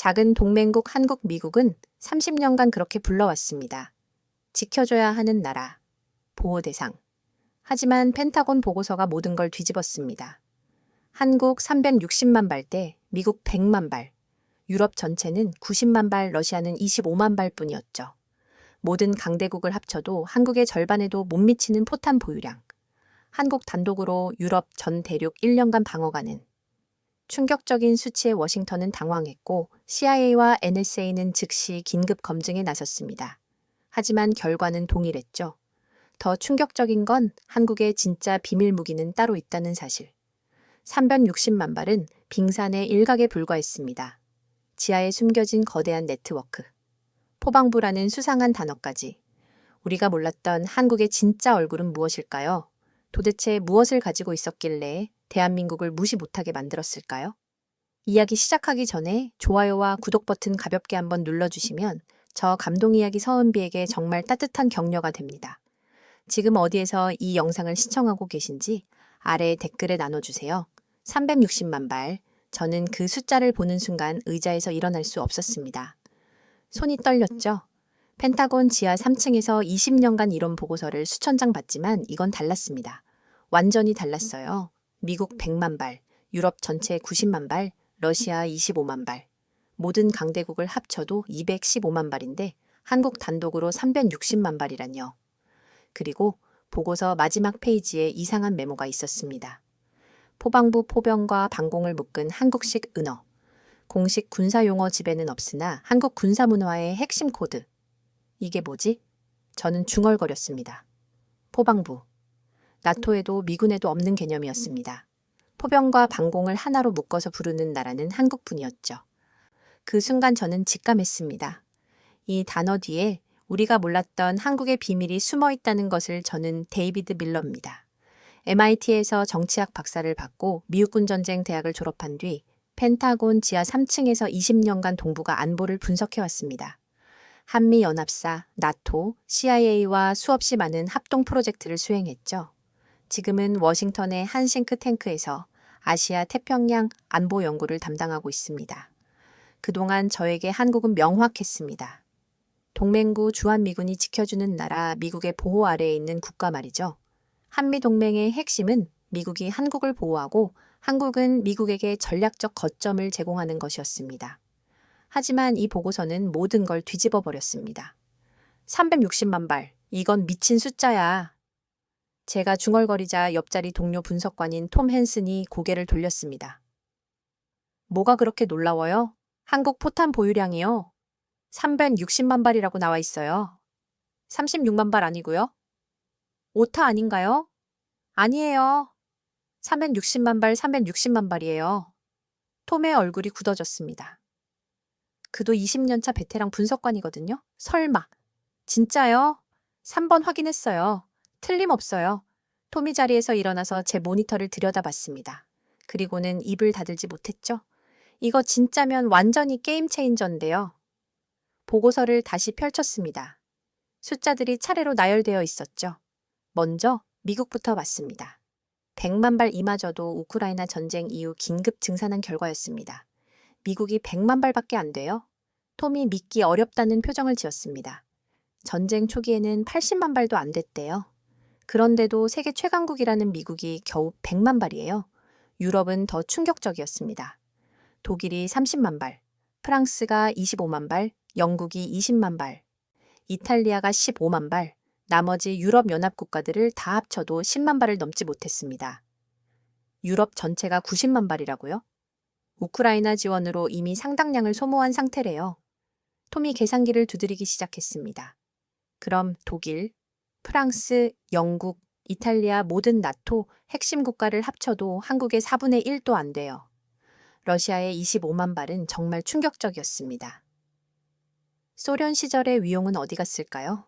작은 동맹국 한국, 미국은 30년간 그렇게 불러왔습니다. 지켜줘야 하는 나라, 보호 대상. 하지만 펜타곤 보고서가 모든 걸 뒤집었습니다. 한국 360만 발대, 미국 100만 발, 유럽 전체는 90만 발, 러시아는 25만 발뿐이었죠. 모든 강대국을 합쳐도 한국의 절반에도 못 미치는 포탄 보유량. 한국 단독으로 유럽 전 대륙 1년간 방어가는. 충격적인 수치에 워싱턴은 당황했고 CIA와 NSA는 즉시 긴급 검증에 나섰습니다. 하지만 결과는 동일했죠. 더 충격적인 건 한국의 진짜 비밀 무기는 따로 있다는 사실. 360만 발은 빙산의 일각에 불과했습니다. 지하에 숨겨진 거대한 네트워크. 포방부라는 수상한 단어까지. 우리가 몰랐던 한국의 진짜 얼굴은 무엇일까요? 도대체 무엇을 가지고 있었길래 대한민국을 무시 못하게 만들었을까요? 이야기 시작하기 전에 좋아요와 구독 버튼 가볍게 한번 눌러주시면 저 감동 이야기 서은비에게 정말 따뜻한 격려가 됩니다. 지금 어디에서 이 영상을 시청하고 계신지 아래 댓글에 나눠주세요. 360만 발. 저는 그 숫자를 보는 순간 의자에서 일어날 수 없었습니다. 손이 떨렸죠? 펜타곤 지하 3층에서 20년간 이론 보고서를 수천 장 봤지만 이건 달랐습니다. 완전히 달랐어요. 미국 100만 발, 유럽 전체 90만 발, 러시아 25만 발. 모든 강대국을 합쳐도 215만 발인데 한국 단독으로 360만 발이라뇨. 그리고 보고서 마지막 페이지에 이상한 메모가 있었습니다. 포방부 포병과 방공을 묶은 한국식 은어. 공식 군사용어 집에는 없으나 한국 군사문화의 핵심 코드. 이게 뭐지? 저는 중얼거렸습니다. 포방부. 나토에도 미군에도 없는 개념이었습니다. 포병과 방공을 하나로 묶어서 부르는 나라는 한국뿐이었죠. 그 순간 저는 직감했습니다. 이 단어 뒤에 우리가 몰랐던 한국의 비밀이 숨어 있다는 것을 저는 데이비드 밀러입니다. MIT에서 정치학 박사를 받고 미국군전쟁 대학을 졸업한 뒤 펜타곤 지하 3층에서 20년간 동북아 안보를 분석해왔습니다. 한미연합사, 나토, CIA와 수없이 많은 합동 프로젝트를 수행했죠. 지금은 워싱턴의 한 싱크탱크에서 아시아 태평양 안보 연구를 담당하고 있습니다. 그동안 저에게 한국은 명확했습니다. 동맹구 주한미군이 지켜주는 나라, 미국의 보호 아래에 있는 국가 말이죠. 한미동맹의 핵심은 미국이 한국을 보호하고 한국은 미국에게 전략적 거점을 제공하는 것이었습니다. 하지만 이 보고서는 모든 걸 뒤집어 버렸습니다. 360만 발, 이건 미친 숫자야. 제가 중얼거리자 옆자리 동료 분석관인 톰 헨슨이 고개를 돌렸습니다. 뭐가 그렇게 놀라워요? 한국 포탄 보유량이요. 360만 발이라고 나와 있어요. 36만 발 아니고요? 오타 아닌가요? 아니에요. 360만 발, 360만 발이에요. 톰의 얼굴이 굳어졌습니다. 그도 20년 차 베테랑 분석관이거든요. 설마. 진짜요? 3번 확인했어요. 틀림없어요. 톰이 자리에서 일어나서 제 모니터를 들여다봤습니다. 그리고는 입을 다들지 못했죠. 이거 진짜면 완전히 게임 체인저인데요. 보고서를 다시 펼쳤습니다. 숫자들이 차례로 나열되어 있었죠. 먼저 미국부터 봤습니다. 100만 발 이마저도 우크라이나 전쟁 이후 긴급 증산한 결과였습니다. 미국이 100만 발밖에 안 돼요? 톰이 믿기 어렵다는 표정을 지었습니다. 전쟁 초기에는 80만 발도 안 됐대요. 그런데도 세계 최강국이라는 미국이 겨우 100만 발이에요. 유럽은 더 충격적이었습니다. 독일이 30만 발, 프랑스가 25만 발, 영국이 20만 발, 이탈리아가 15만 발, 나머지 유럽 연합 국가들을 다 합쳐도 10만 발을 넘지 못했습니다. 유럽 전체가 90만 발이라고요? 우크라이나 지원으로 이미 상당량을 소모한 상태래요. 톰이 계산기를 두드리기 시작했습니다. 그럼 독일, 프랑스, 영국, 이탈리아 모든 나토 핵심 국가를 합쳐도 한국의 4분의 1도 안 돼요. 러시아의 25만 발은 정말 충격적이었습니다. 소련 시절의 위용은 어디 갔을까요?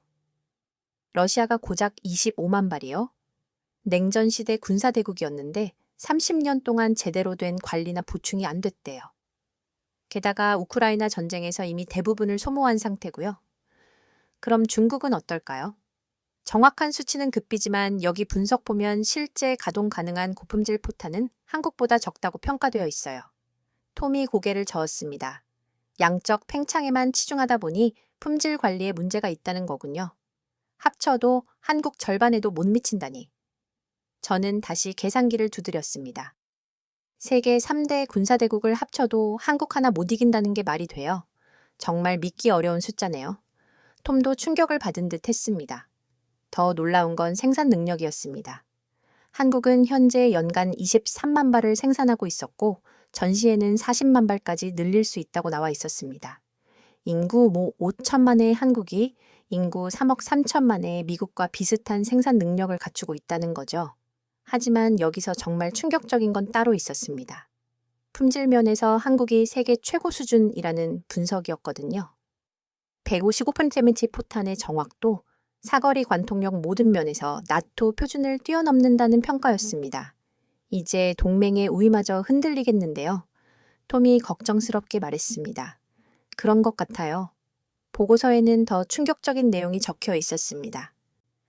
러시아가 고작 25만 발이요? 냉전 시대 군사대국이었는데 30년 동안 제대로 된 관리나 보충이 안 됐대요. 게다가 우크라이나 전쟁에서 이미 대부분을 소모한 상태고요. 그럼 중국은 어떨까요? 정확한 수치는 급비지만 여기 분석 보면 실제 가동 가능한 고품질 포탄은 한국보다 적다고 평가되어 있어요. 톰이 고개를 저었습니다. 양적 팽창에만 치중하다 보니 품질 관리에 문제가 있다는 거군요. 합쳐도 한국 절반에도 못 미친다니. 저는 다시 계산기를 두드렸습니다. 세계 3대 군사대국을 합쳐도 한국 하나 못 이긴다는 게 말이 돼요. 정말 믿기 어려운 숫자네요. 톰도 충격을 받은 듯 했습니다. 더 놀라운 건 생산 능력이었습니다. 한국은 현재 연간 23만 발을 생산하고 있었고 전시에는 40만 발까지 늘릴 수 있다고 나와 있었습니다. 인구 5천만의 한국이 인구 3억 3천만의 미국과 비슷한 생산 능력을 갖추고 있다는 거죠. 하지만 여기서 정말 충격적인 건 따로 있었습니다. 품질 면에서 한국이 세계 최고 수준이라는 분석이었거든요. 155cm 포탄의 정확도, 사거리 관통력 모든 면에서 나토 표준을 뛰어넘는다는 평가였습니다. 이제 동맹의 우위마저 흔들리겠는데요. 톰이 걱정스럽게 말했습니다. 그런 것 같아요. 보고서에는 더 충격적인 내용이 적혀 있었습니다.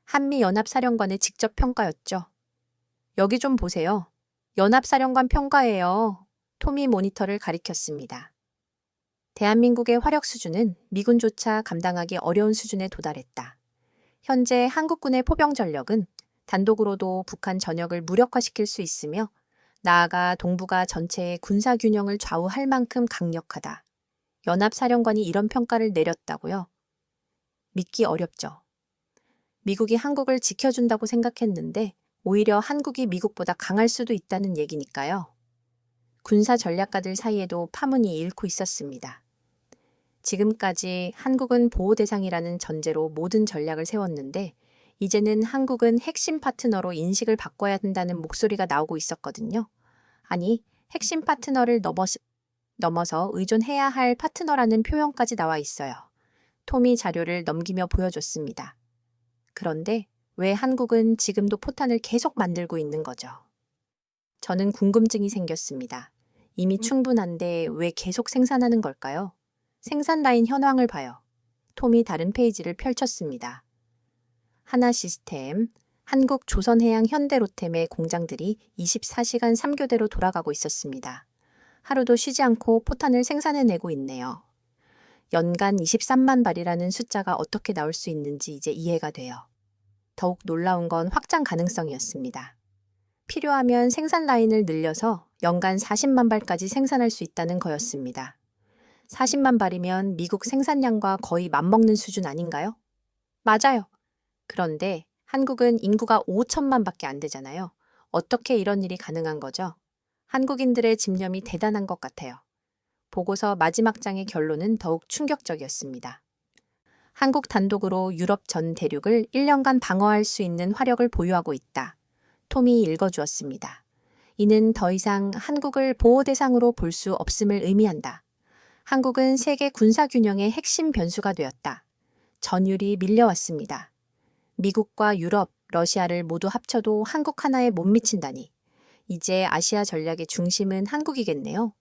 한미연합사령관의 직접 평가였죠. 여기 좀 보세요. 연합사령관 평가예요. 톰이 모니터를 가리켰습니다. 대한민국의 화력 수준은 미군조차 감당하기 어려운 수준에 도달했다. 현재 한국군의 포병 전력은 단독으로도 북한 전역을 무력화시킬 수 있으며 나아가 동북아 전체의 군사 균형을 좌우할 만큼 강력하다. 연합사령관이 이런 평가를 내렸다고요? 믿기 어렵죠. 미국이 한국을 지켜준다고 생각했는데 오히려 한국이 미국보다 강할 수도 있다는 얘기니까요. 군사 전략가들 사이에도 파문이 일고 있었습니다. 지금까지 한국은 보호 대상이라는 전제로 모든 전략을 세웠는데 이제는 한국은 핵심 파트너로 인식을 바꿔야 한다는 목소리가 나오고 있었거든요. 아니, 핵심 파트너를 넘어서 의존해야 할 파트너라는 표현까지 나와 있어요. 톰이 자료를 넘기며 보여줬습니다. 그런데 왜 한국은 지금도 포탄을 계속 만들고 있는 거죠? 저는 궁금증이 생겼습니다. 이미 충분한데 왜 계속 생산하는 걸까요? 생산 라인 현황을 봐요. 톰이 다른 페이지를 펼쳤습니다. 하나시스템, 한국 조선해양 현대로템의 공장들이 24시간 3교대로 돌아가고 있었습니다. 하루도 쉬지 않고 포탄을 생산해내고 있네요. 연간 23만 발이라는 숫자가 어떻게 나올 수 있는지 이제 이해가 돼요. 더욱 놀라운 건 확장 가능성이었습니다. 필요하면 생산 라인을 늘려서 연간 40만 발까지 생산할 수 있다는 거였습니다. 40만 발이면 미국 생산량과 거의 맞먹는 수준 아닌가요? 맞아요. 그런데 한국은 인구가 5천만 밖에 안 되잖아요. 어떻게 이런 일이 가능한 거죠? 한국인들의 집념이 대단한 것 같아요. 보고서 마지막 장의 결론은 더욱 충격적이었습니다. 한국 단독으로 유럽 전 대륙을 1년간 방어할 수 있는 화력을 보유하고 있다. 톰이 읽어주었습니다. 이는 더 이상 한국을 보호 대상으로 볼 수 없음을 의미한다. 한국은 세계 군사 균형의 핵심 변수가 되었다. 전율이 밀려왔습니다. 미국과 유럽, 러시아를 모두 합쳐도 한국 하나에 못 미친다니. 이제 아시아 전략의 중심은 한국이겠네요.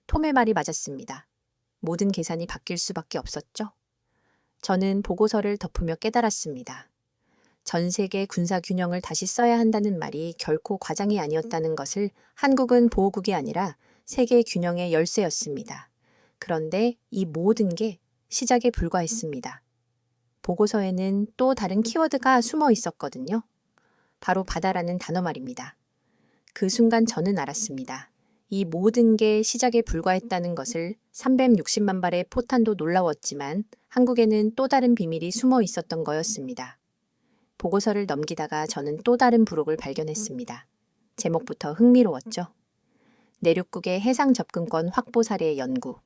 톰의 말이 맞았습니다. 모든 계산이 바뀔 수밖에 없었죠. 저는 보고서를 덮으며 깨달았습니다. 전 세계 군사 균형을 다시 써야 한다는 말이 결코 과장이 아니었다는 것을 한국은 보호국이 아니라 세계 균형의 열쇠였습니다. 그런데 이 모든 게 시작에 불과했습니다. 보고서에는 또 다른 키워드가 숨어 있었거든요. 바로 바다라는 단어 말입니다. 그 순간 저는 알았습니다. 이 모든 게 시작에 불과했다는 것을 360만 발의 포탄도 놀라웠지만 한국에는 또 다른 비밀이 숨어 있었던 거였습니다. 보고서를 넘기다가 저는 또 다른 부록을 발견했습니다. 제목부터 흥미로웠죠. 내륙국의 해상 접근권 확보 사례 연구.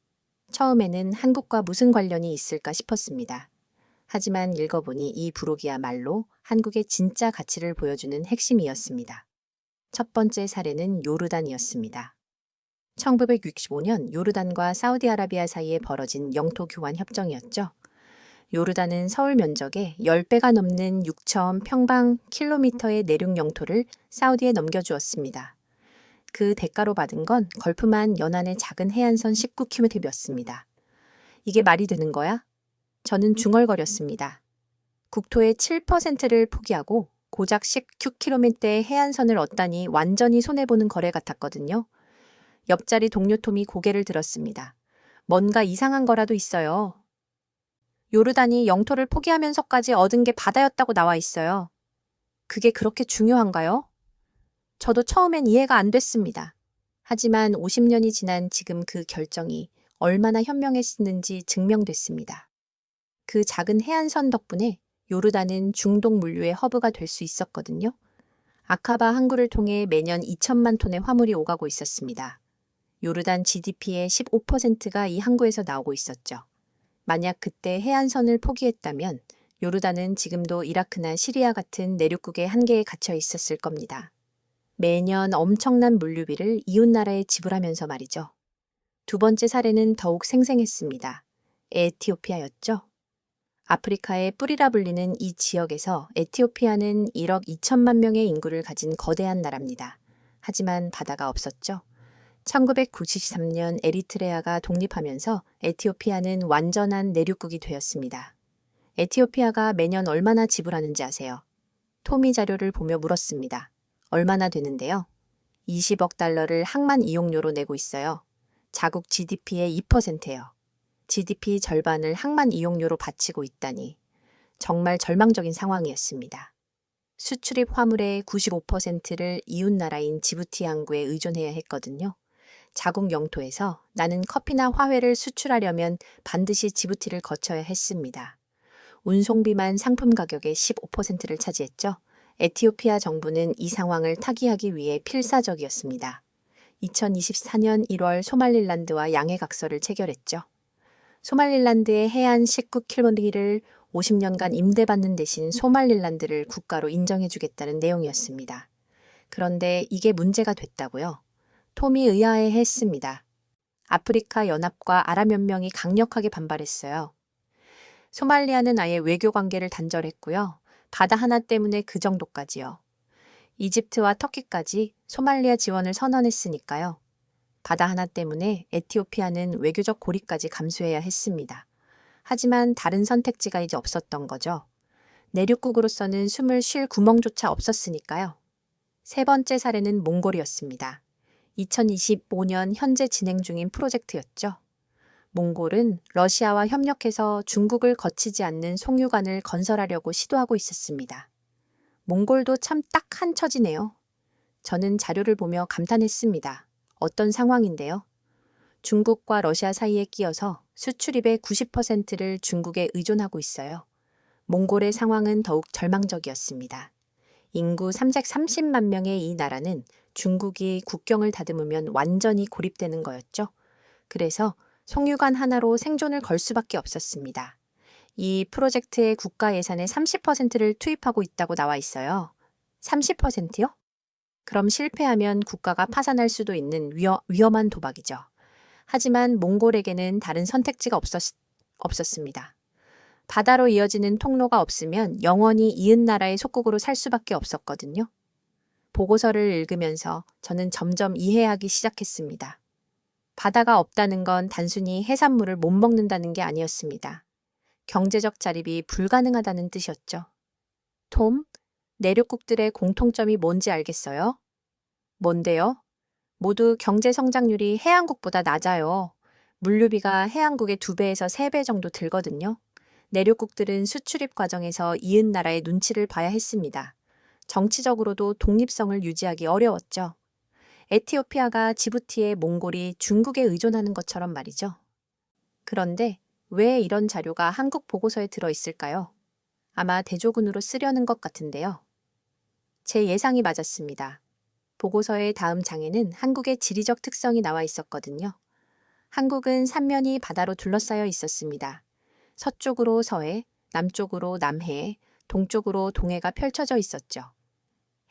처음에는 한국과 무슨 관련이 있을까 싶었습니다. 하지만 읽어보니 이 부록이야말로 한국의 진짜 가치를 보여주는 핵심이었습니다. 첫 번째 사례는 요르단이었습니다. 1965년 요르단과 사우디아라비아 사이에 벌어진 영토 교환 협정이었죠. 요르단은 서울 면적의 10배가 넘는 6천 평방 킬로미터의 내륙 영토를 사우디에 넘겨주었습니다. 그 대가로 받은 건 걸프만 연안의 작은 해안선 19km였습니다. 이게 말이 되는 거야? 저는 중얼거렸습니다. 국토의 7%를 포기하고 고작 19km의 해안선을 얻다니 완전히 손해보는 거래 같았거든요. 옆자리 동료 톰이 고개를 들었습니다. 뭔가 이상한 거라도 있어요. 요르단이 영토를 포기하면서까지 얻은 게 바다였다고 나와 있어요. 그게 그렇게 중요한가요? 저도 처음엔 이해가 안 됐습니다. 하지만 50년이 지난 지금 그 결정이 얼마나 현명했는지 증명됐습니다. 그 작은 해안선 덕분에 요르단은 중동 물류의 허브가 될 수 있었거든요. 아카바 항구를 통해 매년 2천만 톤의 화물이 오가고 있었습니다. 요르단 GDP의 15%가 이 항구에서 나오고 있었죠. 만약 그때 해안선을 포기했다면 요르단은 지금도 이라크나 시리아 같은 내륙국의 한계에 갇혀 있었을 겁니다. 매년 엄청난 물류비를 이웃나라에 지불하면서 말이죠. 두 번째 사례는 더욱 생생했습니다. 에티오피아였죠. 아프리카의 뿌리라 불리는 이 지역에서 에티오피아는 1억 2천만 명의 인구를 가진 거대한 나라입니다. 하지만 바다가 없었죠. 1993년 에리트레아가 독립하면서 에티오피아는 완전한 내륙국이 되었습니다. 에티오피아가 매년 얼마나 지불하는지 아세요? 토미 자료를 보며 물었습니다. 얼마나 되는데요? 20억 달러를 항만 이용료로 내고 있어요. 자국 GDP의 2%예요. GDP 절반을 항만 이용료로 바치고 있다니 정말 절망적인 상황이었습니다. 수출입 화물의 95%를 이웃나라인 지부티 항구에 의존해야 했거든요. 자국 영토에서 나는 커피나 화훼를 수출하려면 반드시 지부티를 거쳐야 했습니다. 운송비만 상품 가격의 15%를 차지했죠. 에티오피아 정부는 이 상황을 타개하기 위해 필사적이었습니다. 2024년 1월 소말릴란드와 양해각서를 체결했죠. 소말릴란드의 해안 19km를 50년간 임대받는 대신 소말릴란드를 국가로 인정해주겠다는 내용이었습니다. 그런데 이게 문제가 됐다고요? 톰이 의아해했습니다. 아프리카 연합과 아랍연맹이 강력하게 반발했어요. 소말리아는 아예 외교 관계를 단절했고요. 바다 하나 때문에 그 정도까지요. 이집트와 터키까지 소말리아 지원을 선언했으니까요. 바다 하나 때문에 에티오피아는 외교적 고립까지 감수해야 했습니다. 하지만 다른 선택지가 이제 없었던 거죠. 내륙국으로서는 숨을 쉴 구멍조차 없었으니까요. 세 번째 사례는 몽골이었습니다. 2025년 현재 진행 중인 프로젝트였죠. 몽골은 러시아와 협력해서 중국을 거치지 않는 송유관을 건설하려고 시도하고 있었습니다. 몽골도 참 딱 한 처지네요. 저는 자료를 보며 감탄했습니다. 어떤 상황인데요? 중국과 러시아 사이에 끼어서 수출입의 90%를 중국에 의존하고 있어요. 몽골의 상황은 더욱 절망적이었습니다. 인구 330만 명의 이 나라는 중국이 국경을 다듬으면 완전히 고립되는 거였죠. 그래서 송유관 하나로 생존을 걸 수밖에 없었습니다. 이 프로젝트의 국가 예산의 30%를 투입하고 있다고 나와 있어요. 30%요? 그럼 실패하면 국가가 파산할 수도 있는 위험한 도박이죠. 하지만 몽골에게는 다른 선택지가 없었습니다. 바다로 이어지는 통로가 없으면 영원히 이웃나라의 속국으로 살 수밖에 없었거든요. 보고서를 읽으면서 저는 점점 이해하기 시작했습니다. 바다가 없다는 건 단순히 해산물을 못 먹는다는 게 아니었습니다. 경제적 자립이 불가능하다는 뜻이었죠. 톰, 내륙국들의 공통점이 뭔지 알겠어요? 뭔데요? 모두 경제 성장률이 해안국보다 낮아요. 물류비가 해안국의 2배에서 3배 정도 들거든요. 내륙국들은 수출입 과정에서 이웃나라의 눈치를 봐야 했습니다. 정치적으로도 독립성을 유지하기 어려웠죠. 에티오피아가 지부티에 몽골이 중국에 의존하는 것처럼 말이죠. 그런데 왜 이런 자료가 한국 보고서에 들어있을까요? 아마 대조군으로 쓰려는 것 같은데요. 제 예상이 맞았습니다. 보고서의 다음 장에는 한국의 지리적 특성이 나와 있었거든요. 한국은 삼면이 바다로 둘러싸여 있었습니다. 서쪽으로 서해, 남쪽으로 남해, 동쪽으로 동해가 펼쳐져 있었죠.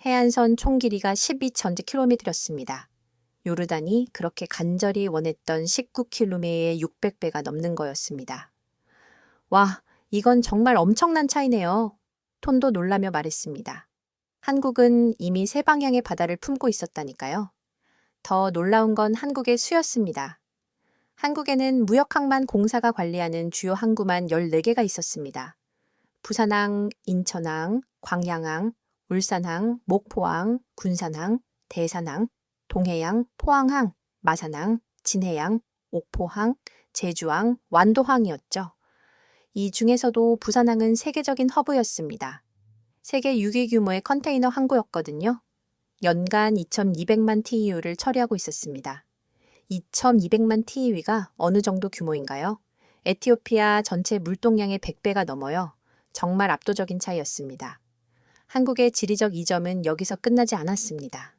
해안선 총 길이가 12,000km였습니다. 요르단이 그렇게 간절히 원했던 19km의 600배가 넘는 거였습니다. 와, 이건 정말 엄청난 차이네요. 톤도 놀라며 말했습니다. 한국은 이미 세 방향의 바다를 품고 있었다니까요. 더 놀라운 건 한국의 수였습니다. 한국에는 무역항만 공사가 관리하는 주요 항구만 14개가 있었습니다. 부산항, 인천항, 광양항, 울산항, 목포항, 군산항, 대산항, 동해항, 포항항, 마산항, 진해항, 옥포항, 제주항, 완도항이었죠. 이 중에서도 부산항은 세계적인 허브였습니다. 세계 6위 규모의 컨테이너 항구였거든요. 연간 2,200만 TEU를 처리하고 있었습니다. 2,200만 TEU가 어느 정도 규모인가요? 에티오피아 전체 물동량의 100배가 넘어요. 정말 압도적인 차이였습니다. 한국의 지리적 이점은 여기서 끝나지 않았습니다.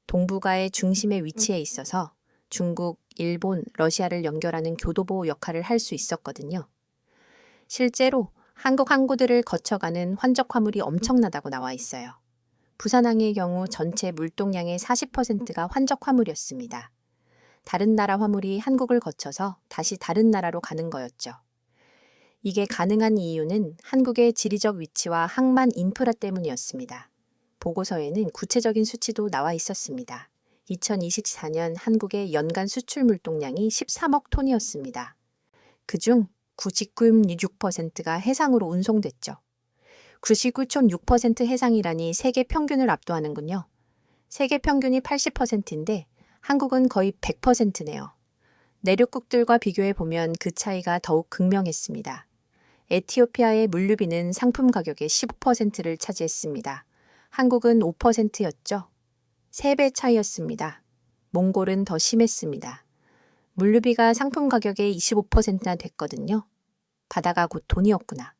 동북아의 중심에 위치해 있어서 중국, 일본, 러시아를 연결하는 교도보 역할을 할 수 있었거든요. 실제로 한국 항구들을 거쳐가는 환적 화물이 엄청나다고 나와 있어요. 부산항의 경우 전체 물동량의 40%가 환적 화물이었습니다. 다른 나라 화물이 한국을 거쳐서 다시 다른 나라로 가는 거였죠. 이게 가능한 이유는 한국의 지리적 위치와 항만 인프라 때문이었습니다. 보고서에는 구체적인 수치도 나와 있었습니다. 2024년 한국의 연간 수출 물동량이 13억 톤이었습니다. 그중 99.6%가 해상으로 운송됐죠. 99.6% 해상이라니 세계 평균을 압도하는군요. 세계 평균이 80%인데 한국은 거의 100%네요. 내륙국들과 비교해 보면 그 차이가 더욱 극명했습니다. 에티오피아의 물류비는 상품 가격의 15%를 차지했습니다. 한국은 5%였죠. 3배 차이였습니다. 몽골은 더 심했습니다. 물류비가 상품 가격의 25%나 됐거든요. 바다가 곧 돈이었구나.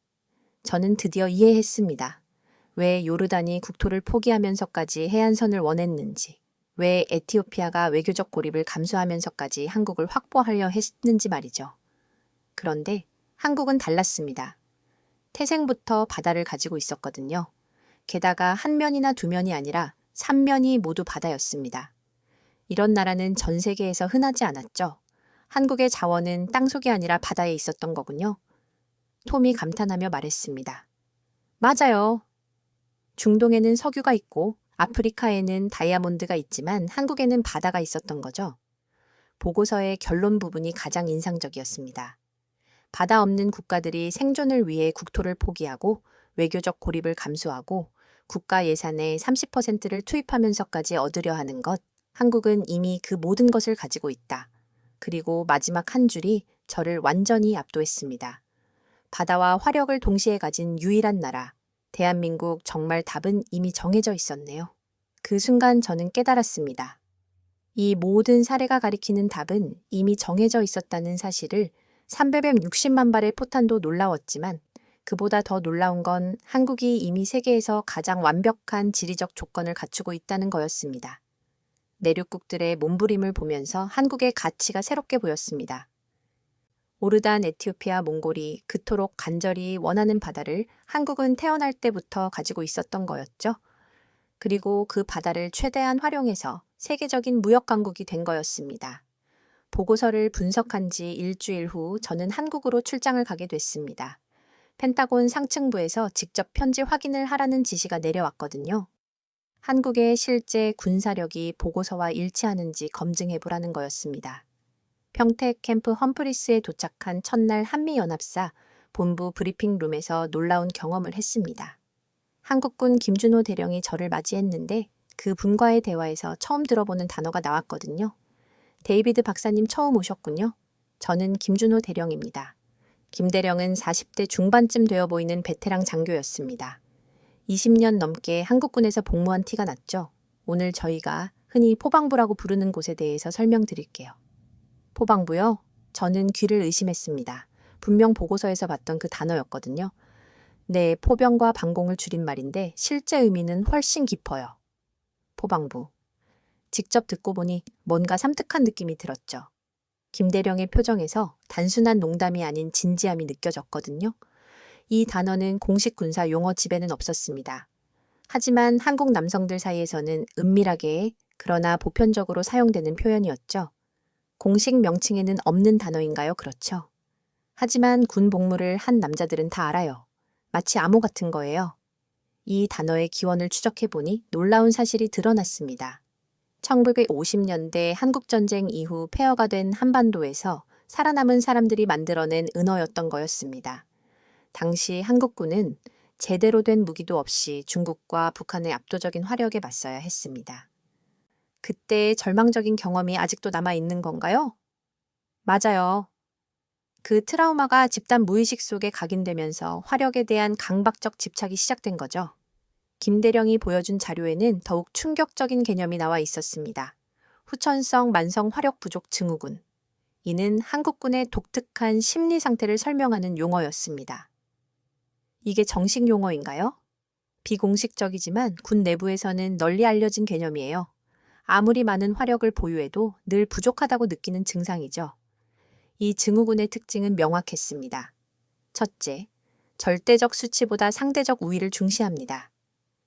저는 드디어 이해했습니다. 왜 요르단이 국토를 포기하면서까지 해안선을 원했는지, 왜 에티오피아가 외교적 고립을 감수하면서까지 한국을 확보하려 했는지 말이죠. 그런데 한국은 달랐습니다. 태생부터 바다를 가지고 있었거든요. 게다가 한 면이나 두 면이 아니라 3면이 모두 바다였습니다. 이런 나라는 전 세계에서 흔하지 않았죠. 한국의 자원은 땅속이 아니라 바다에 있었던 거군요. 톰이 감탄하며 말했습니다. 맞아요. 중동에는 석유가 있고 아프리카에는 다이아몬드가 있지만 한국에는 바다가 있었던 거죠. 보고서의 결론 부분이 가장 인상적이었습니다. 바다 없는 국가들이 생존을 위해 국토를 포기하고 외교적 고립을 감수하고 국가 예산의 30%를 투입하면서까지 얻으려 하는 것, 한국은 이미 그 모든 것을 가지고 있다. 그리고 마지막 한 줄이 저를 완전히 압도했습니다. 바다와 화력을 동시에 가진 유일한 나라, 대한민국 정말 답은 이미 정해져 있었네요. 그 순간 저는 깨달았습니다. 이 모든 사례가 가리키는 답은 이미 정해져 있었다는 사실을 360만 발의 포탄도 놀라웠지만 그보다 더 놀라운 건 한국이 이미 세계에서 가장 완벽한 지리적 조건을 갖추고 있다는 거였습니다. 내륙국들의 몸부림을 보면서 한국의 가치가 새롭게 보였습니다. 오르단, 에티오피아, 몽골이 그토록 간절히 원하는 바다를 한국은 태어날 때부터 가지고 있었던 거였죠. 그리고 그 바다를 최대한 활용해서 세계적인 무역 강국이 된 거였습니다. 보고서를 분석한 지 일주일 후 저는 한국으로 출장을 가게 됐습니다. 펜타곤 상층부에서 직접 편지 확인을 하라는 지시가 내려왔거든요. 한국의 실제 군사력이 보고서와 일치하는지 검증해보라는 거였습니다. 평택 캠프 험프리스에 도착한 첫날 한미연합사 본부 브리핑룸에서 놀라운 경험을 했습니다. 한국군 김준호 대령이 저를 맞이했는데 그 분과의 대화에서 처음 들어보는 단어가 나왔거든요. 데이비드 박사님 처음 오셨군요. 저는 김준호 대령입니다. 김 대령은 40대 중반쯤 되어 보이는 베테랑 장교였습니다. 20년 넘게 한국군에서 복무한 티가 났죠. 오늘 저희가 흔히 포방부라고 부르는 곳에 대해서 설명드릴게요. 포방부요? 저는 귀를 의심했습니다. 분명 보고서에서 봤던 그 단어였거든요. 네, 포병과 방공을 줄인 말인데 실제 의미는 훨씬 깊어요. 포방부. 직접 듣고 보니 뭔가 섬뜩한 느낌이 들었죠. 김대령의 표정에서 단순한 농담이 아닌 진지함이 느껴졌거든요. 이 단어는 공식 군사 용어 집에는 없었습니다. 하지만 한국 남성들 사이에서는 은밀하게 그러나 보편적으로 사용되는 표현이었죠. 공식 명칭에는 없는 단어인가요? 그렇죠. 하지만 군 복무를 한 남자들은 다 알아요. 마치 암호 같은 거예요. 이 단어의 기원을 추적해보니 놀라운 사실이 드러났습니다. 1950년대 한국전쟁 이후 폐허가 된 한반도에서 살아남은 사람들이 만들어낸 은어였던 거였습니다. 당시 한국군은 제대로 된 무기도 없이 중국과 북한의 압도적인 화력에 맞서야 했습니다. 그때의 절망적인 경험이 아직도 남아있는 건가요? 맞아요. 그 트라우마가 집단 무의식 속에 각인되면서 화력에 대한 강박적 집착이 시작된 거죠. 김대령이 보여준 자료에는 더욱 충격적인 개념이 나와 있었습니다. 후천성 만성 화력 부족 증후군. 이는 한국군의 독특한 심리 상태를 설명하는 용어였습니다. 이게 정식 용어인가요? 비공식적이지만 군 내부에서는 널리 알려진 개념이에요. 아무리 많은 화력을 보유해도 늘 부족하다고 느끼는 증상이죠. 이 증후군의 특징은 명확했습니다. 첫째, 절대적 수치보다 상대적 우위를 중시합니다.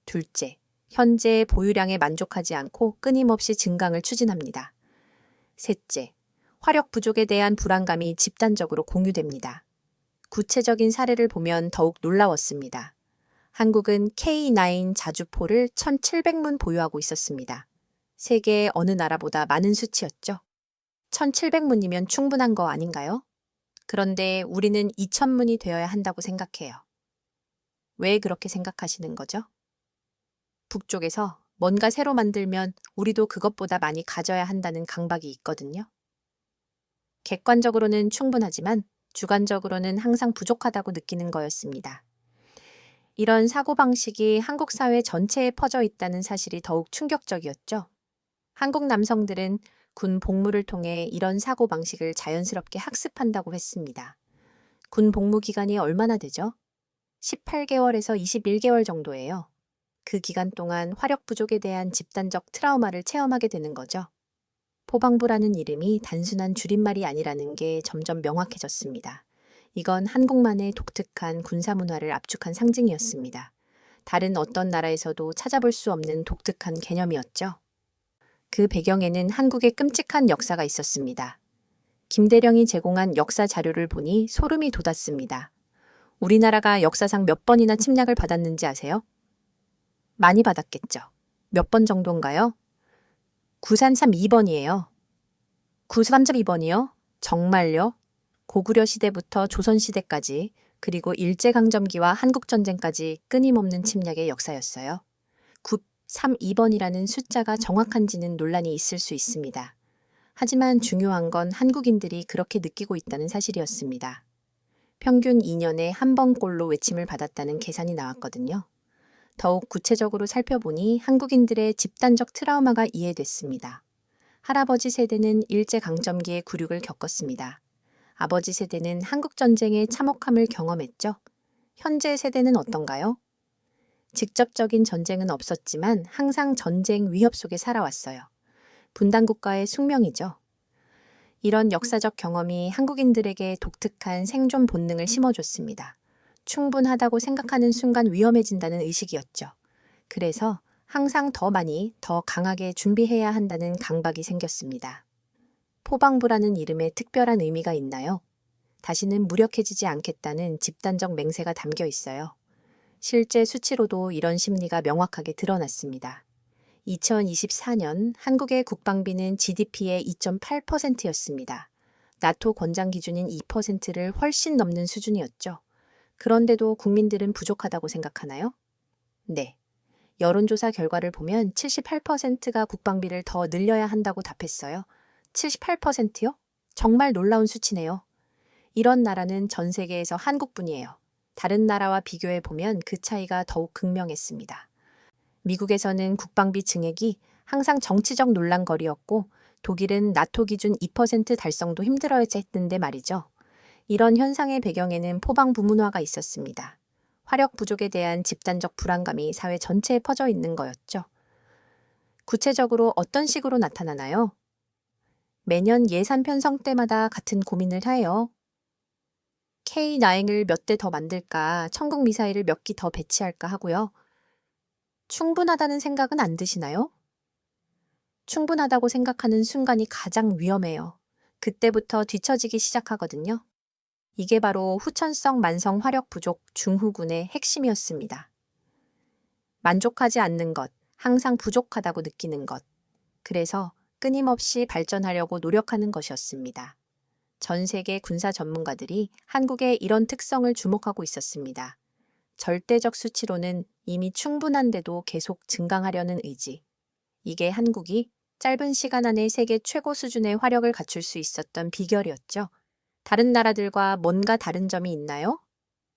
둘째, 현재의 보유량에 만족하지 않고 끊임없이 증강을 추진합니다. 셋째, 화력 부족에 대한 불안감이 집단적으로 공유됩니다. 구체적인 사례를 보면 더욱 놀라웠습니다. 한국은 K9 자주포를 1,700문 보유하고 있었습니다. 세계의 어느 나라보다 많은 수치였죠. 1,700문이면 충분한 거 아닌가요? 그런데 우리는 2,000문이 되어야 한다고 생각해요. 왜 그렇게 생각하시는 거죠? 북쪽에서 뭔가 새로 만들면 우리도 그것보다 많이 가져야 한다는 강박이 있거든요. 객관적으로는 충분하지만 주관적으로는 항상 부족하다고 느끼는 거였습니다. 이런 사고방식이 한국 사회 전체에 퍼져 있다는 사실이 더욱 충격적이었죠. 한국 남성들은 군 복무를 통해 이런 사고방식을 자연스럽게 학습한다고 했습니다. 군 복무 기간이 얼마나 되죠? 18개월에서 21개월 정도예요. 그 기간 동안 화력 부족에 대한 집단적 트라우마를 체험하게 되는 거죠. 포방부라는 이름이 단순한 줄임말이 아니라는 게 점점 명확해졌습니다. 이건 한국만의 독특한 군사 문화를 압축한 상징이었습니다. 다른 어떤 나라에서도 찾아볼 수 없는 독특한 개념이었죠. 그 배경에는 한국의 끔찍한 역사가 있었습니다. 김대령이 제공한 역사 자료를 보니 소름이 돋았습니다. 우리나라가 역사상 몇 번이나 침략을 받았는지 아세요? 많이 받았겠죠. 몇 번 정도인가요? 932번이에요. 93.2번이요? 정말요? 고구려 시대부터 조선시대까지 그리고 일제강점기와 한국전쟁까지 끊임없는 침략의 역사였어요. 932번이라는 숫자가 정확한지는 논란이 있을 수 있습니다. 하지만 중요한 건 한국인들이 그렇게 느끼고 있다는 사실이었습니다. 평균 2년에 한 번꼴로 외침을 받았다는 계산이 나왔거든요. 더욱 구체적으로 살펴보니 한국인들의 집단적 트라우마가 이해됐습니다. 할아버지 세대는 일제강점기의 굴욕을 겪었습니다. 아버지 세대는 한국전쟁의 참혹함을 경험했죠. 현재 세대는 어떤가요? 직접적인 전쟁은 없었지만 항상 전쟁 위협 속에 살아왔어요. 분단국가의 숙명이죠. 이런 역사적 경험이 한국인들에게 독특한 생존 본능을 심어줬습니다. 충분하다고 생각하는 순간 위험해진다는 의식이었죠. 그래서 항상 더 많이, 더 강하게 준비해야 한다는 강박이 생겼습니다. 포방부라는 이름에 특별한 의미가 있나요? 다시는 무력해지지 않겠다는 집단적 맹세가 담겨 있어요. 실제 수치로도 이런 심리가 명확하게 드러났습니다. 2024년 한국의 국방비는 GDP의 2.8%였습니다. 나토 권장 기준인 2%를 훨씬 넘는 수준이었죠. 그런데도 국민들은 부족하다고 생각하나요? 네. 여론조사 결과를 보면 78%가 국방비를 더 늘려야 한다고 답했어요. 78%요? 정말 놀라운 수치네요. 이런 나라는 전 세계에서 한국뿐이에요. 다른 나라와 비교해 보면 그 차이가 더욱 극명했습니다. 미국에서는 국방비 증액이 항상 정치적 논란거리였고 독일은 나토 기준 2% 달성도 힘들어했는데 말이죠. 이런 현상의 배경에는 포방부 문화가 있었습니다. 화력 부족에 대한 집단적 불안감이 사회 전체에 퍼져 있는 거였죠. 구체적으로 어떤 식으로 나타나나요? 매년 예산 편성 때마다 같은 고민을 해요. K9을 몇 대 더 만들까, 천국 미사일을 몇 기 더 배치할까 하고요. 충분하다는 생각은 안 드시나요? 충분하다고 생각하는 순간이 가장 위험해요. 그때부터 뒤처지기 시작하거든요. 이게 바로 후천성 만성 화력 부족 중후군의 핵심이었습니다. 만족하지 않는 것, 항상 부족하다고 느끼는 것. 그래서 끊임없이 발전하려고 노력하는 것이었습니다. 전 세계 군사 전문가들이 한국의 이런 특성을 주목하고 있었습니다. 절대적 수치로는 이미 충분한데도 계속 증강하려는 의지. 이게 한국이 짧은 시간 안에 세계 최고 수준의 화력을 갖출 수 있었던 비결이었죠. 다른 나라들과 뭔가 다른 점이 있나요?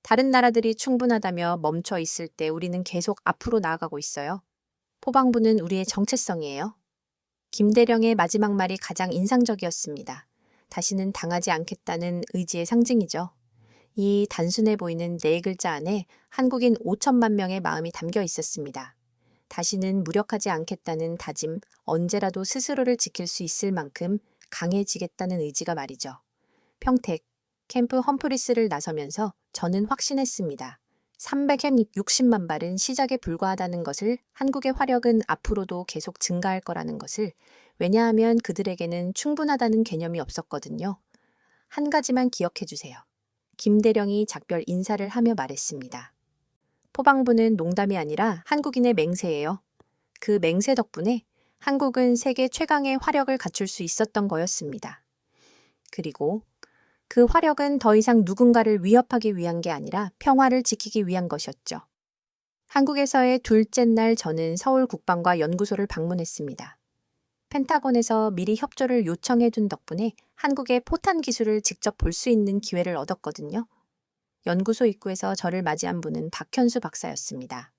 다른 나라들이 충분하다며 멈춰 있을 때 우리는 계속 앞으로 나아가고 있어요. 포방부는 우리의 정체성이에요. 김대령의 마지막 말이 가장 인상적이었습니다. 다시는 당하지 않겠다는 의지의 상징이죠. 이 단순해 보이는 네 글자 안에 한국인 5천만 명의 마음이 담겨 있었습니다. 다시는 무력하지 않겠다는 다짐, 언제라도 스스로를 지킬 수 있을 만큼 강해지겠다는 의지가 말이죠. 평택, 캠프 험프리스를 나서면서 저는 확신했습니다. 360만 발은 시작에 불과하다는 것을, 한국의 화력은 앞으로도 계속 증가할 거라는 것을, 왜냐하면 그들에게는 충분하다는 개념이 없었거든요. 한 가지만 기억해 주세요. 김대령이 작별 인사를 하며 말했습니다. 포방부는 농담이 아니라 한국인의 맹세예요. 그 맹세 덕분에 한국은 세계 최강의 화력을 갖출 수 있었던 거였습니다. 그리고 그 화력은 더 이상 누군가를 위협하기 위한 게 아니라 평화를 지키기 위한 것이었죠. 한국에서의 둘째 날 저는 서울 국방과 연구소를 방문했습니다. 펜타곤에서 미리 협조를 요청해 둔 덕분에 한국의 포탄 기술을 직접 볼 수 있는 기회를 얻었거든요. 연구소 입구에서 저를 맞이한 분은 박현수 박사였습니다.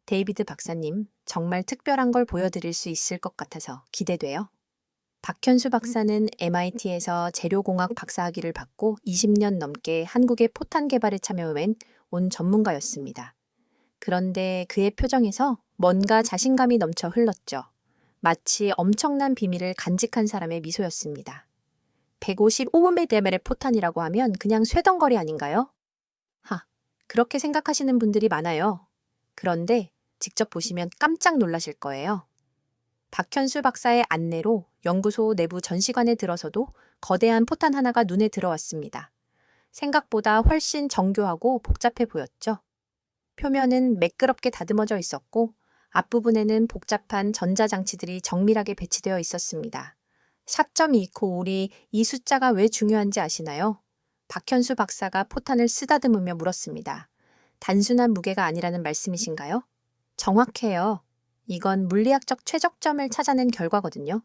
데이비드 박사님, 정말 특별한 걸 보여드릴 수 있을 것 같아서 기대돼요. 박현수 박사는 MIT에서 재료공학 박사학위를 받고 20년 넘게 한국의 포탄 개발에 참여한 온 전문가였습니다. 그런데 그의 표정에서 뭔가 자신감이 넘쳐 흘렀죠. 마치 엄청난 비밀을 간직한 사람의 미소였습니다. 155mm 포탄이라고 하면 그냥 쇠덩거리 아닌가요? 그렇게 생각하시는 분들이 많아요. 그런데 직접 보시면 깜짝 놀라실 거예요. 박현수 박사의 안내로 연구소 내부 전시관에 들어서도 거대한 포탄 하나가 눈에 들어왔습니다. 생각보다 훨씬 정교하고 복잡해 보였죠. 표면은 매끄럽게 다듬어져 있었고 앞부분에는 복잡한 전자장치들이 정밀하게 배치되어 있었습니다. 4.29 우리 이 숫자가 왜 중요한지 아시나요? 박현수 박사가 포탄을 쓰다듬으며 물었습니다. 단순한 무게가 아니라는 말씀이신가요? 정확해요. 이건 물리학적 최적점을 찾아낸 결과거든요.